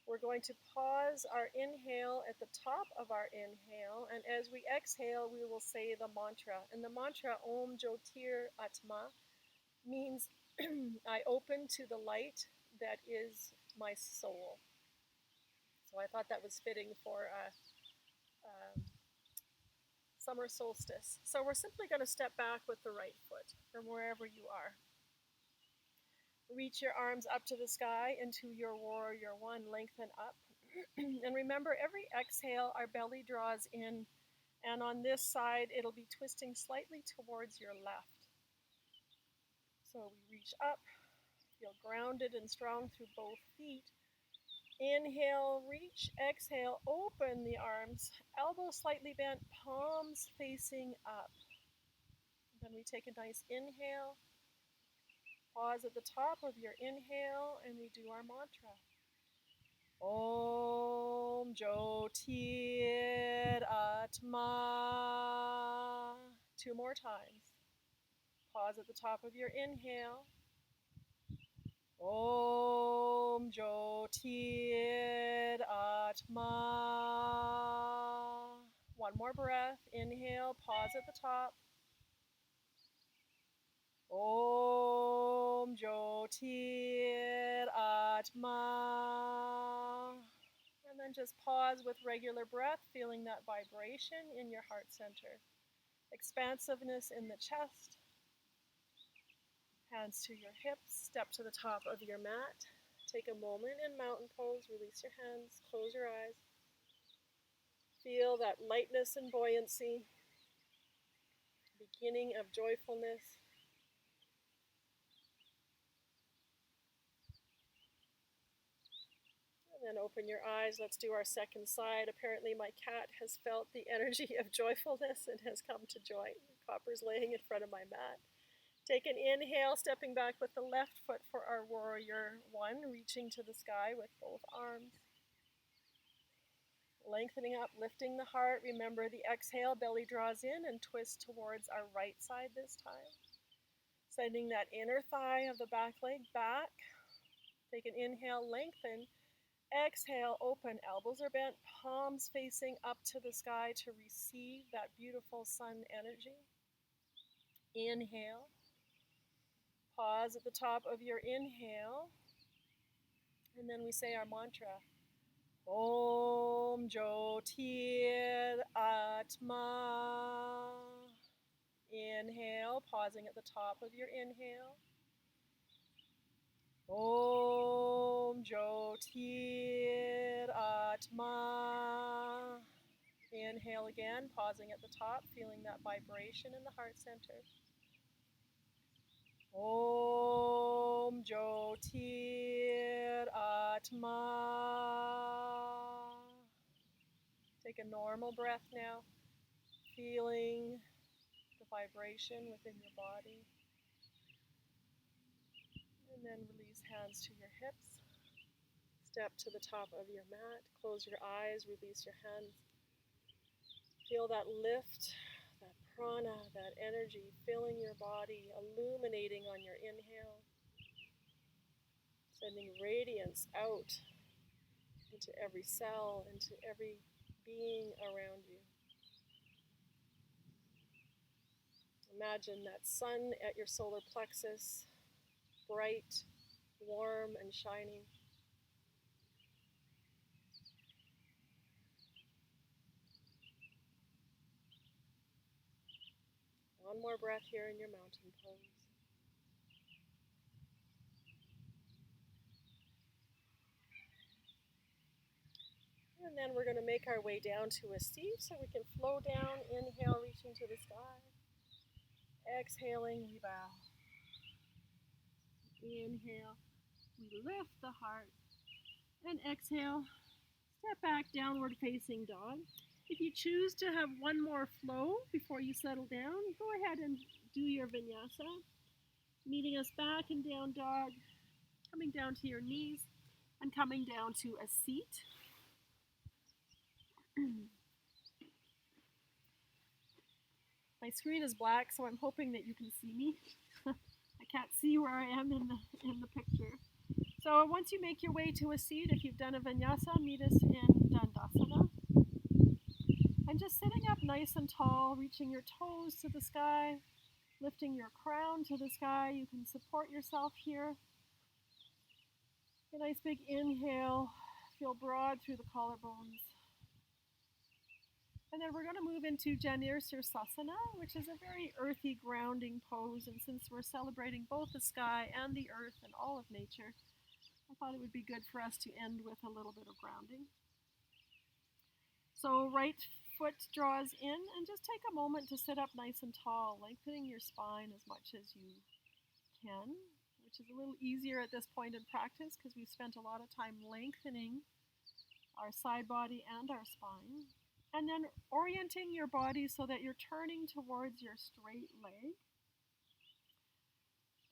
We're going to pause our inhale at the top of our inhale, and as we exhale, we will say the mantra. And the mantra, Om Jyotir Atma, means I open to the light that is my soul. So I thought that was fitting for summer solstice. So we're simply going to step back with the right foot from wherever you are. Reach your arms up to the sky into your Warrior One, lengthen up. And remember, every exhale, our belly draws in, and on this side, it'll be twisting slightly towards your left. So we reach up, feel grounded and strong through both feet. Inhale, reach, exhale, open the arms, elbows slightly bent, palms facing up. Then we take a nice inhale. Pause at the top of your inhale, and we do our mantra. Om Jyotir Atma. 2 more times. Pause at the top of your inhale. Om Jyotir Atma. 1 more breath. Inhale, pause at the top. Om Jyotir Atma. And then just pause with regular breath, feeling that vibration in your heart center. Expansiveness in the chest. Hands to your hips, step to the top of your mat. Take a moment in mountain pose, release your hands, close your eyes. Feel that lightness and buoyancy, beginning of joyfulness. And then open your eyes. Let's do our second side. Apparently my cat has felt the energy of joyfulness and has come to join. Copper's laying in front of my mat. Take an inhale, stepping back with the left foot for our warrior one, reaching to the sky with both arms. Lengthening up, lifting the heart. Remember the exhale, belly draws in and twist towards our right side this time. Sending that inner thigh of the back leg back. Take an inhale, lengthen. Exhale, open, elbows are bent, palms facing up to the sky to receive that beautiful sun energy. Inhale. Pause at the top of your inhale. And then we say our mantra. Om Jyotir Atma. Inhale, pausing at the top of your inhale. Om Jyotir Atma. Inhale again, pausing at the top, feeling that vibration in the heart center. Om Jyotir Atma. Take a normal breath now, feeling the vibration within your body. And then release hands to your hips. Step to the top of your mat. Close your eyes, release your hands. Feel that lift, that prana, that energy filling your body, illuminating on your inhale. Sending radiance out into every cell, into every being around you. Imagine that sun at your solar plexus, bright, warm, and shining. One more breath here in your mountain pose. And then we're going to make our way down to a seat so we can flow down. Inhale, reaching to the sky. Exhaling, we bow. Inhale, we lift the heart. And exhale, step back, downward facing dog. If you choose to have one more flow before you settle down, go ahead and do your vinyasa. Meeting us back in down dog, coming down to your knees, and coming down to a seat. My screen is black, so I'm hoping that you can see me. I can't see where I am in the picture. So once you make your way to a seat, if you've done a vinyasa, meet us in Dandasana. And just sitting up nice and tall, reaching your toes to the sky, lifting your crown to the sky. You can support yourself here. A nice big inhale, feel broad through the collarbones. And then we're going to move into Janir Sirsasana, which is a very earthy, grounding pose. And since we're celebrating both the sky and the earth and all of nature, I thought it would be good for us to end with a little bit of grounding. So right foot draws in, and just take a moment to sit up nice and tall, lengthening your spine as much as you can, which is a little easier at this point in practice because we've spent a lot of time lengthening our side body and our spine. And then orienting your body so that you're turning towards your straight leg.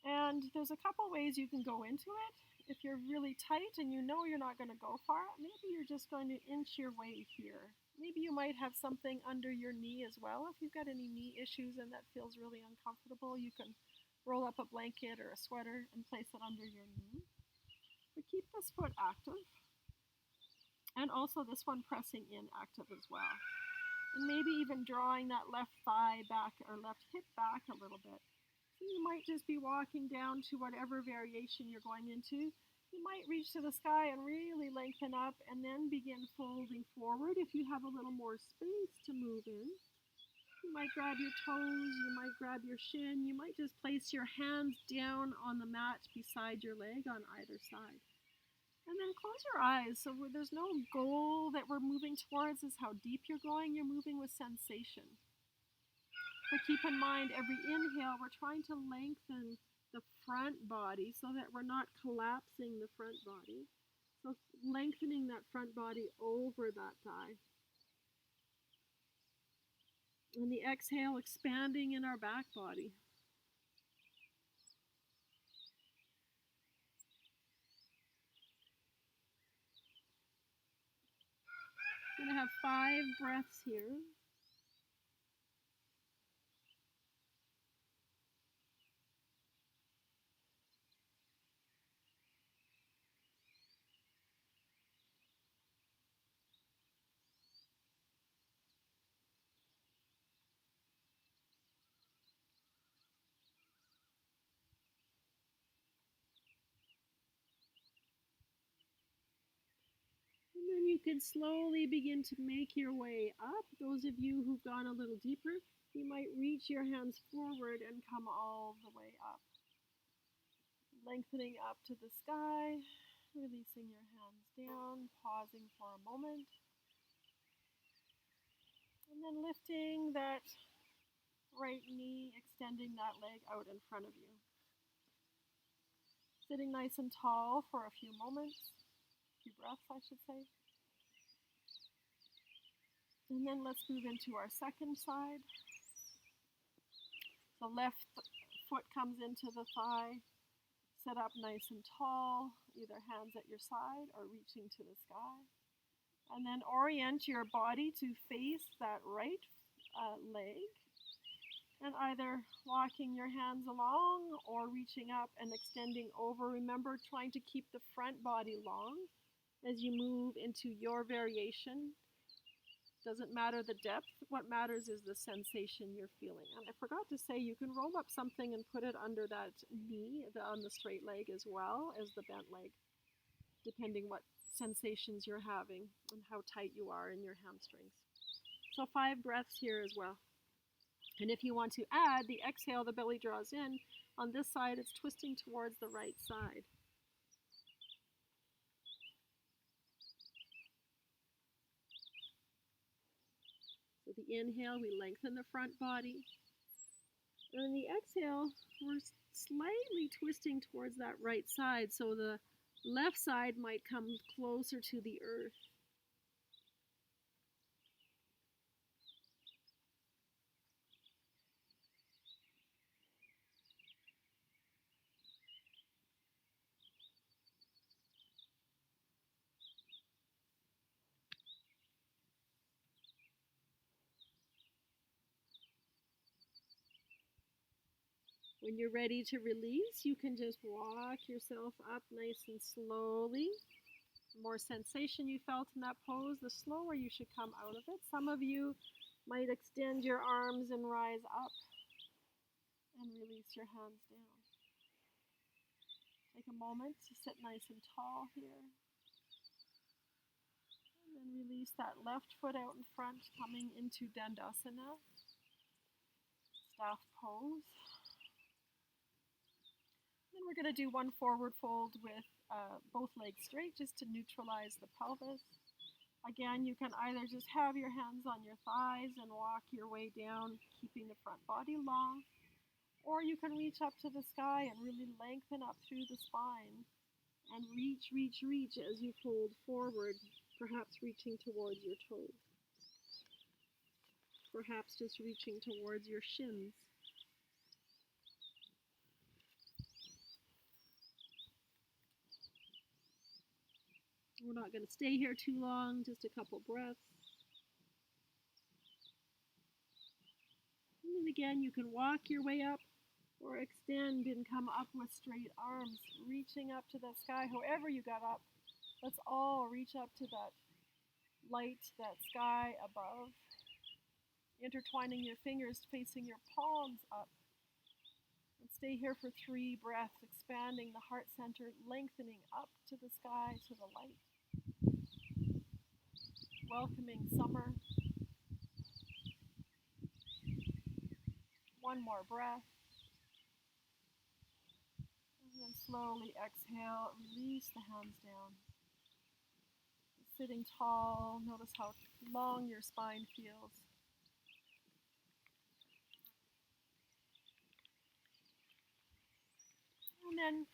And there's a couple ways you can go into it. If you're really tight and you know you're not going to go far, maybe you're just going to inch your way here. Maybe you might have something under your knee as well. If you've got any knee issues and that feels really uncomfortable, you can roll up a blanket or a sweater and place it under your knee. But keep this foot active. And also this one pressing in active as well. And maybe even drawing that left thigh back or left hip back a little bit. So you might just be walking down to whatever variation you're going into. You might reach to the sky and really lengthen up and then begin folding forward if you have a little more space to move in. You might grab your toes, you might grab your shin, you might just place your hands down on the mat beside your leg on either side. And then close your eyes. So there's no goal that we're moving towards, is how deep you're going. You're moving with sensation. But keep in mind, every inhale, we're trying to lengthen the front body so that we're not collapsing the front body. So lengthening that front body over that thigh. And the exhale, expanding in our back body. We're going to have 5 breaths here. And then you can slowly begin to make your way up. Those of you who've gone a little deeper, you might reach your hands forward and come all the way up. Lengthening up to the sky, releasing your hands down, pausing for a moment. And then lifting that right knee, extending that leg out in front of you. Sitting nice and tall for a few moments, a few breaths, I should say. And then let's move into our second side. The left foot comes into the thigh. Sit up nice and tall, either hands at your side or reaching to the sky. And then orient your body to face that right leg. And either walking your hands along or reaching up and extending over. Remember, trying to keep the front body long as you move into your variation. Doesn't matter the depth. What matters is the sensation you're feeling. And I forgot to say, you can roll up something and put it under that knee on the straight leg as well as the bent leg, depending what sensations you're having and how tight you are in your hamstrings. So 5 breaths here as well. And if you want to add the exhale, the belly draws in. On this side, it's twisting towards the right side. So the inhale, we lengthen the front body. And the exhale, we're slightly twisting towards that right side. So the left side might come closer to the earth. When you're ready to release, you can just walk yourself up nice and slowly. The more sensation you felt in that pose, the slower you should come out of it. Some of you might extend your arms and rise up and release your hands down. Take a moment to sit nice and tall here. And then release that left foot out in front, coming into Dandasana, staff pose. Then we're going to do one forward fold with both legs straight, just to neutralize the pelvis. Again, you can either just have your hands on your thighs and walk your way down, keeping the front body long, or you can reach up to the sky and really lengthen up through the spine and reach, reach, reach as you fold forward, perhaps reaching towards your toes, perhaps just reaching towards your shins. We're not going to stay here too long, just a couple breaths. And then again, you can walk your way up or extend and come up with straight arms, reaching up to the sky. However you got up, let's all reach up to that light, that sky above. Intertwining your fingers, facing your palms up. And stay here for 3 breaths, expanding the heart center, lengthening up to the sky, to the light. Welcoming summer. one more breath. And then slowly exhale, release the hands down. Sitting tall, notice how long your spine feels. And then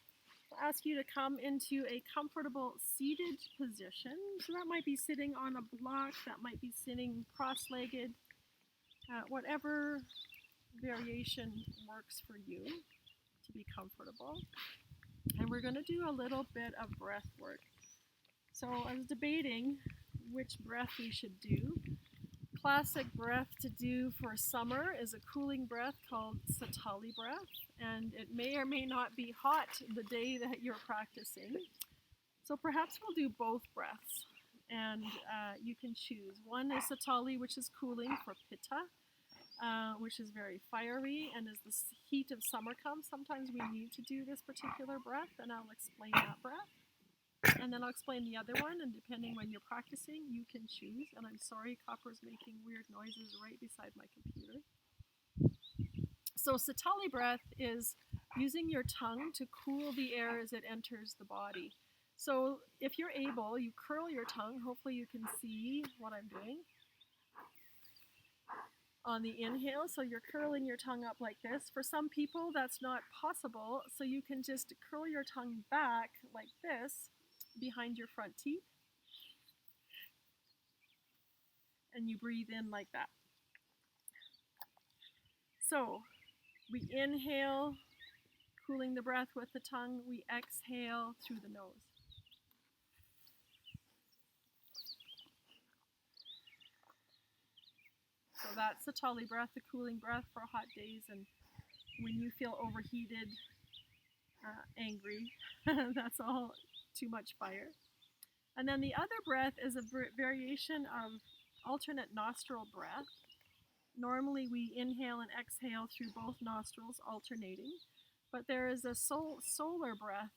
I'll ask you to come into a comfortable seated position. So that might be sitting on a block, that might be sitting cross-legged, whatever variation works for you to be comfortable. And we're going to do a little bit of breath work. So I was debating which breath we should do. Classic breath to do for summer is a cooling breath called Satali breath, and it may or may not be hot the day that you're practicing. So perhaps we'll do both breaths, and you can choose. One is Satali, which is cooling for Pitta, which is very fiery, and as the heat of summer comes, sometimes we need to do this particular breath, and I'll explain that breath. And then I'll explain the other one, and depending when you're practicing, you can choose. And I'm sorry, Copper's making weird noises right beside my computer. So Satali breath is using your tongue to cool the air as it enters the body. So if you're able, you curl your tongue. Hopefully you can see what I'm doing. On the inhale, so you're curling your tongue up like this. For some people, that's not possible, so you can just curl your tongue back like this, behind your front teeth, and you breathe in like that. So we inhale, cooling the breath with the tongue. We exhale through the nose. So that's the Satali breath, the cooling breath for hot days, and when you feel overheated, angry, that's all too much fire. And then the other breath is a variation of alternate nostril breath. Normally we inhale and exhale through both nostrils, alternating. But there is a solar breath,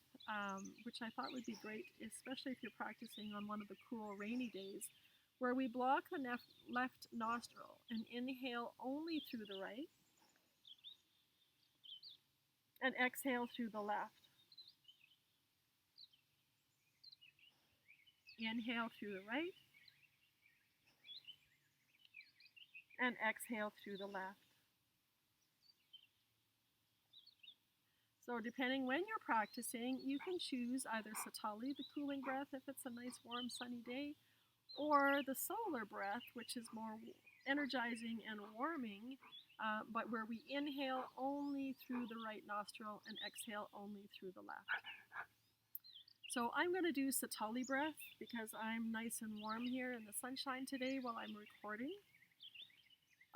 which I thought would be great, especially if you're practicing on one of the cool rainy days, where we block the left nostril and inhale only through the right and exhale through the left. Inhale through the right and exhale through the left. So depending when you're practicing, you can choose either Satali, the cooling breath, if it's a nice warm sunny day, or the solar breath, which is more energizing and warming, but where we inhale only through the right nostril and exhale only through the left. So I'm going to do Satali breath because I'm nice and warm here in the sunshine today while I'm recording.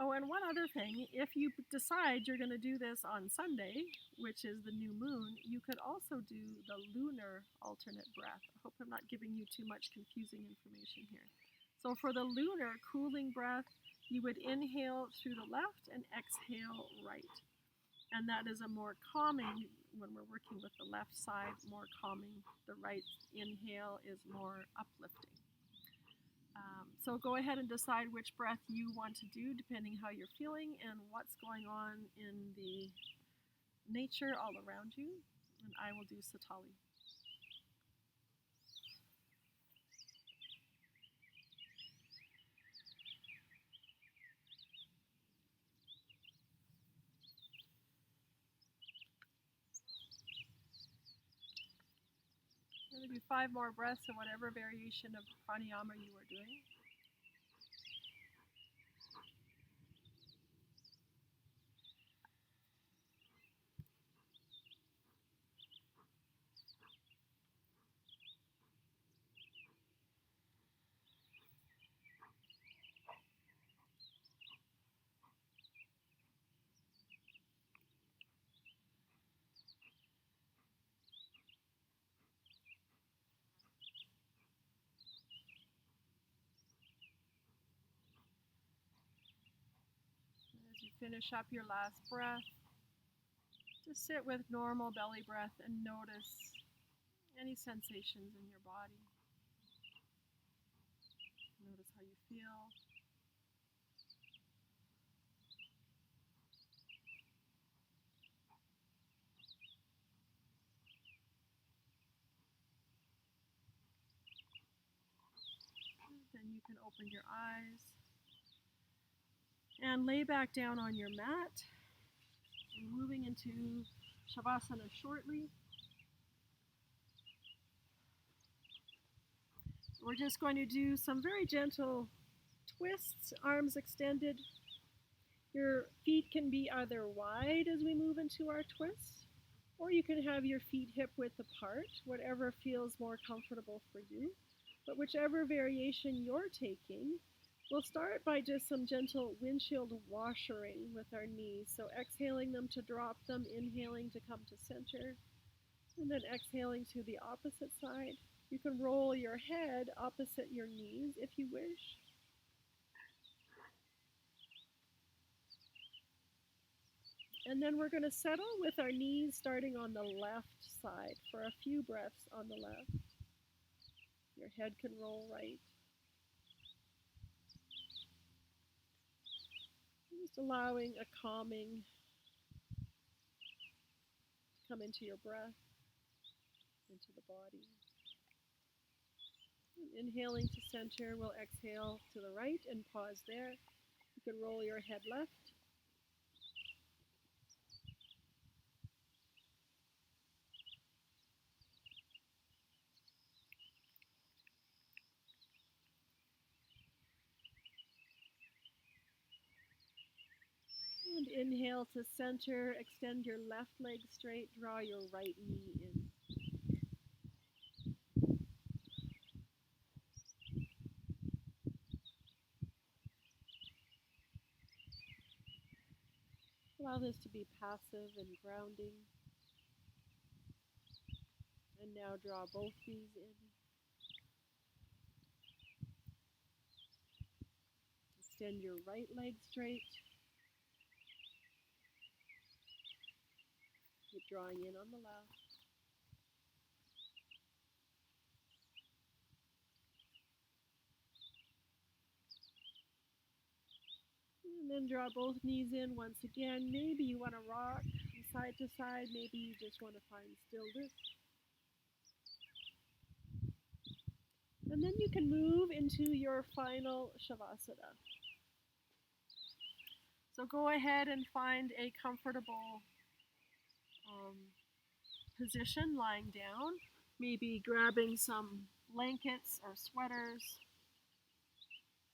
Oh, and one other thing, if you decide you're going to do this on Sunday, which is the new moon, you could also do the lunar alternate breath. I hope I'm not giving you too much confusing information here. So for the lunar cooling breath, you would inhale through the left and exhale right. And that is a more calming, when we're working with the left side, more calming. The right inhale is more uplifting. So go ahead and decide which breath you want to do depending how you're feeling and what's going on in the nature all around you. And I will do Satali. I'm going to do 5 more breaths of whatever variation of pranayama you are doing. As you finish up your last breath, just sit with normal belly breath and notice any sensations in your body. Notice how you feel. you can open your eyes and lay back down on your mat. We're moving into Shavasana shortly. We're just going to do some very gentle twists, arms extended. Your feet can be either wide as we move into our twists, or you can have your feet hip width apart, whatever feels more comfortable for you. But whichever variation you're taking, we'll start by just some gentle windshield washering with our knees. So exhaling them to drop them, inhaling to come to center, and then exhaling to the opposite side. You can roll your head opposite your knees if you wish. And then we're going to settle with our knees starting on the left side for a few breaths on the left. Your head can roll right. Just allowing a calming to come into your breath, into the body. And inhaling to center, we'll exhale to the right and pause there. You can roll your head left. And inhale to center, extend your left leg straight, draw your right knee in. Allow this to be passive and grounding. And now draw both knees in. Extend your right leg straight. Keep drawing in on the left. And then draw both knees in once again. Maybe you want to rock from side to side. Maybe you just want to find stillness. And then you can move into your final Shavasana. So go ahead and find a comfortable position lying down. Maybe grabbing some blankets or sweaters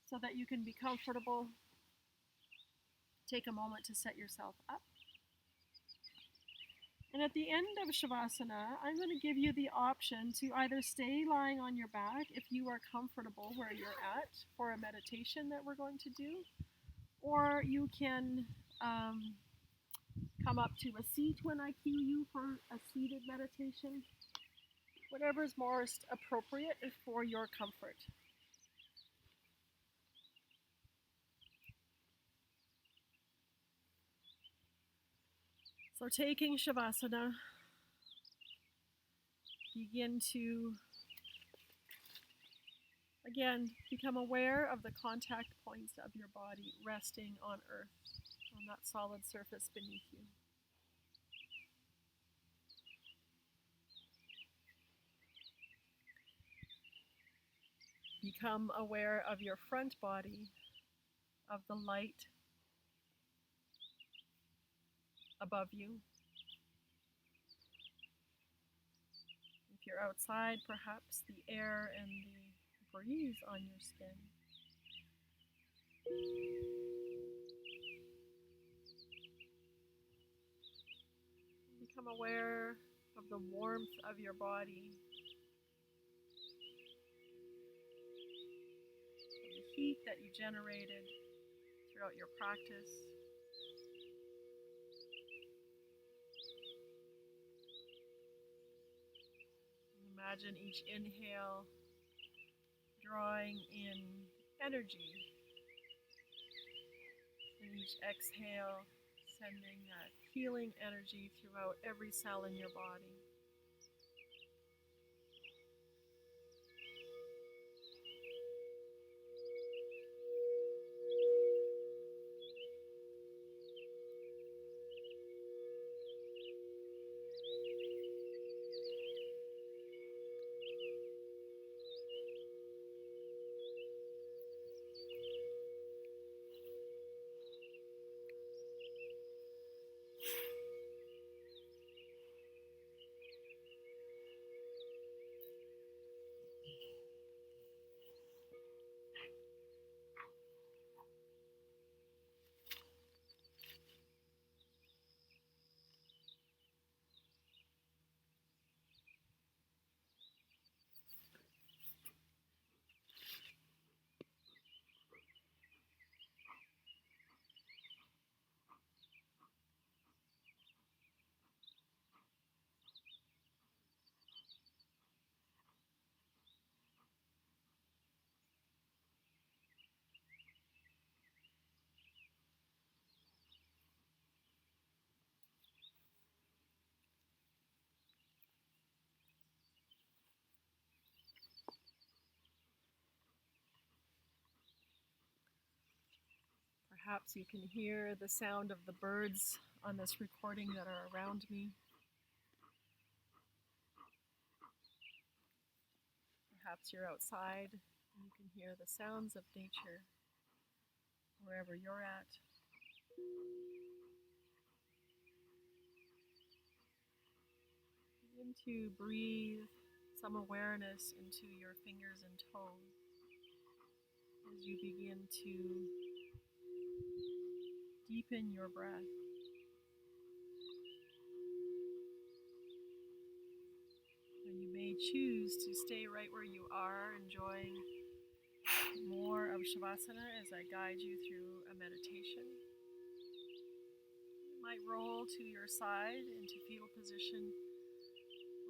so that you can be comfortable. Take a moment to set yourself up. And at the end of Shavasana, I'm going to give you the option to either stay lying on your back if you are comfortable where you're at for a meditation that we're going to do, or you can come up to a seat when I cue you for a seated meditation, whatever is most appropriate for your comfort. So taking Shavasana, begin to, again, become aware of the contact points of your body resting on earth, on that solid surface beneath you. Become aware of your front body, of the light above you. If you're outside, perhaps the air and the breeze on your skin. Become aware of the warmth of your body, of the heat that you generated throughout your practice. Imagine each inhale drawing in energy, and each exhale sending that healing energy throughout every cell in your body. Perhaps you can hear the sound of the birds on this recording that are around me. Perhaps you're outside and you can hear the sounds of nature wherever you're at. Begin to breathe some awareness into your fingers and toes as you begin to deepen your breath. And you may choose to stay right where you are, enjoying more of Shavasana as I guide you through a meditation. You might roll to your side into fetal position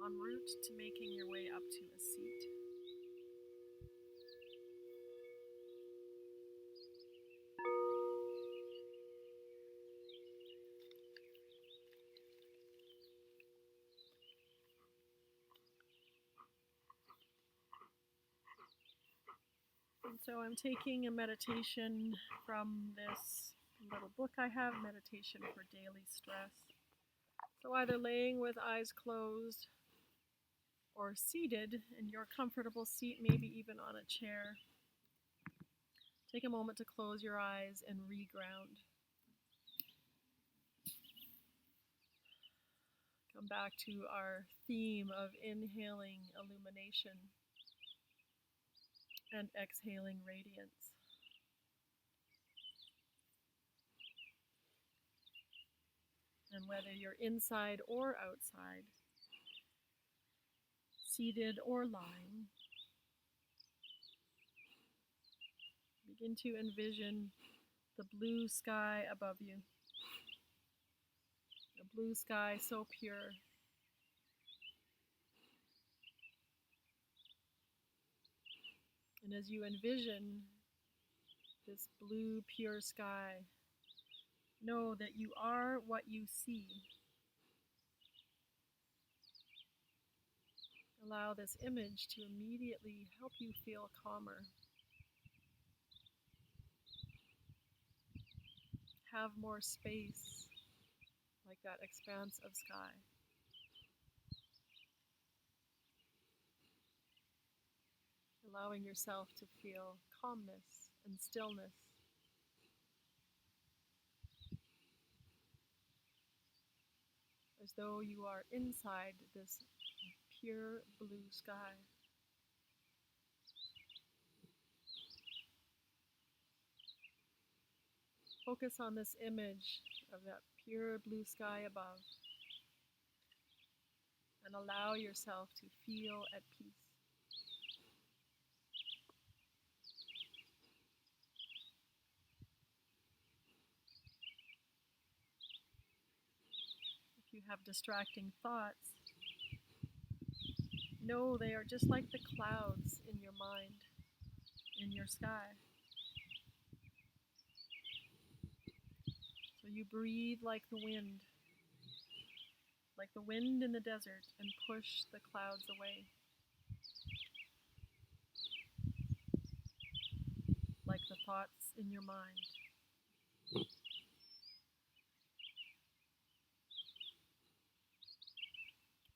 en route to making your way up to a seat. And so I'm taking a meditation from this little book I have, Meditation for Daily Stress. So either laying with eyes closed or seated in your comfortable seat, maybe even on a chair. Take a moment to close your eyes and reground. Come back to our theme of inhaling illumination and exhaling radiance. And whether you're inside or outside, seated or lying, begin to envision the blue sky above you. A blue sky so pure. And as you envision this blue, pure sky, know that you are what you see. Allow this image to immediately help you feel calmer. Have more space, like that expanse of sky. Allowing yourself to feel calmness and stillness. As though you are inside this pure blue sky. Focus on this image of that pure blue sky above and allow yourself to feel at peace. If you have distracting thoughts, know they are just like the clouds in your mind, in your sky. So you breathe like the wind in the desert, and push the clouds away. Like the thoughts in your mind.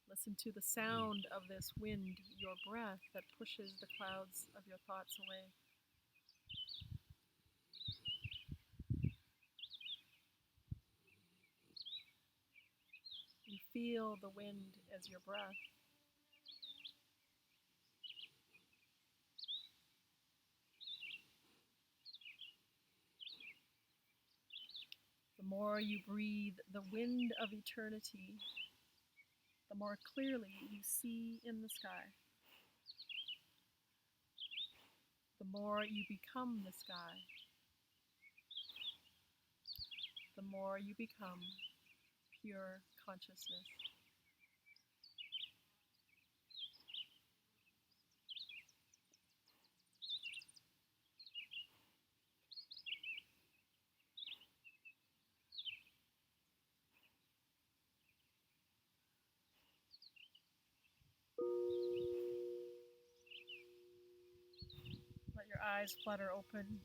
Listen to the sound of this wind, your breath, that pushes the clouds of your thoughts away. You feel the wind as your breath. The more you breathe the wind of eternity, the more clearly you see in the sky. The more you become the sky, the more you become pure consciousness. Let your eyes flutter open.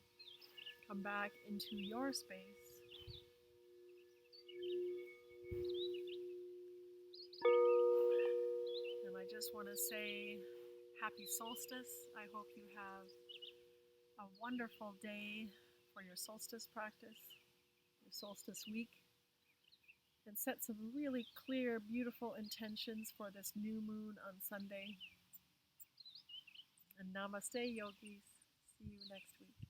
Come back into your space. And I just want to say happy solstice. I hope you have a wonderful day for your solstice practice, your solstice week, and set some really clear, beautiful intentions for this new moon on Sunday. And namaste, yogis. See you next week.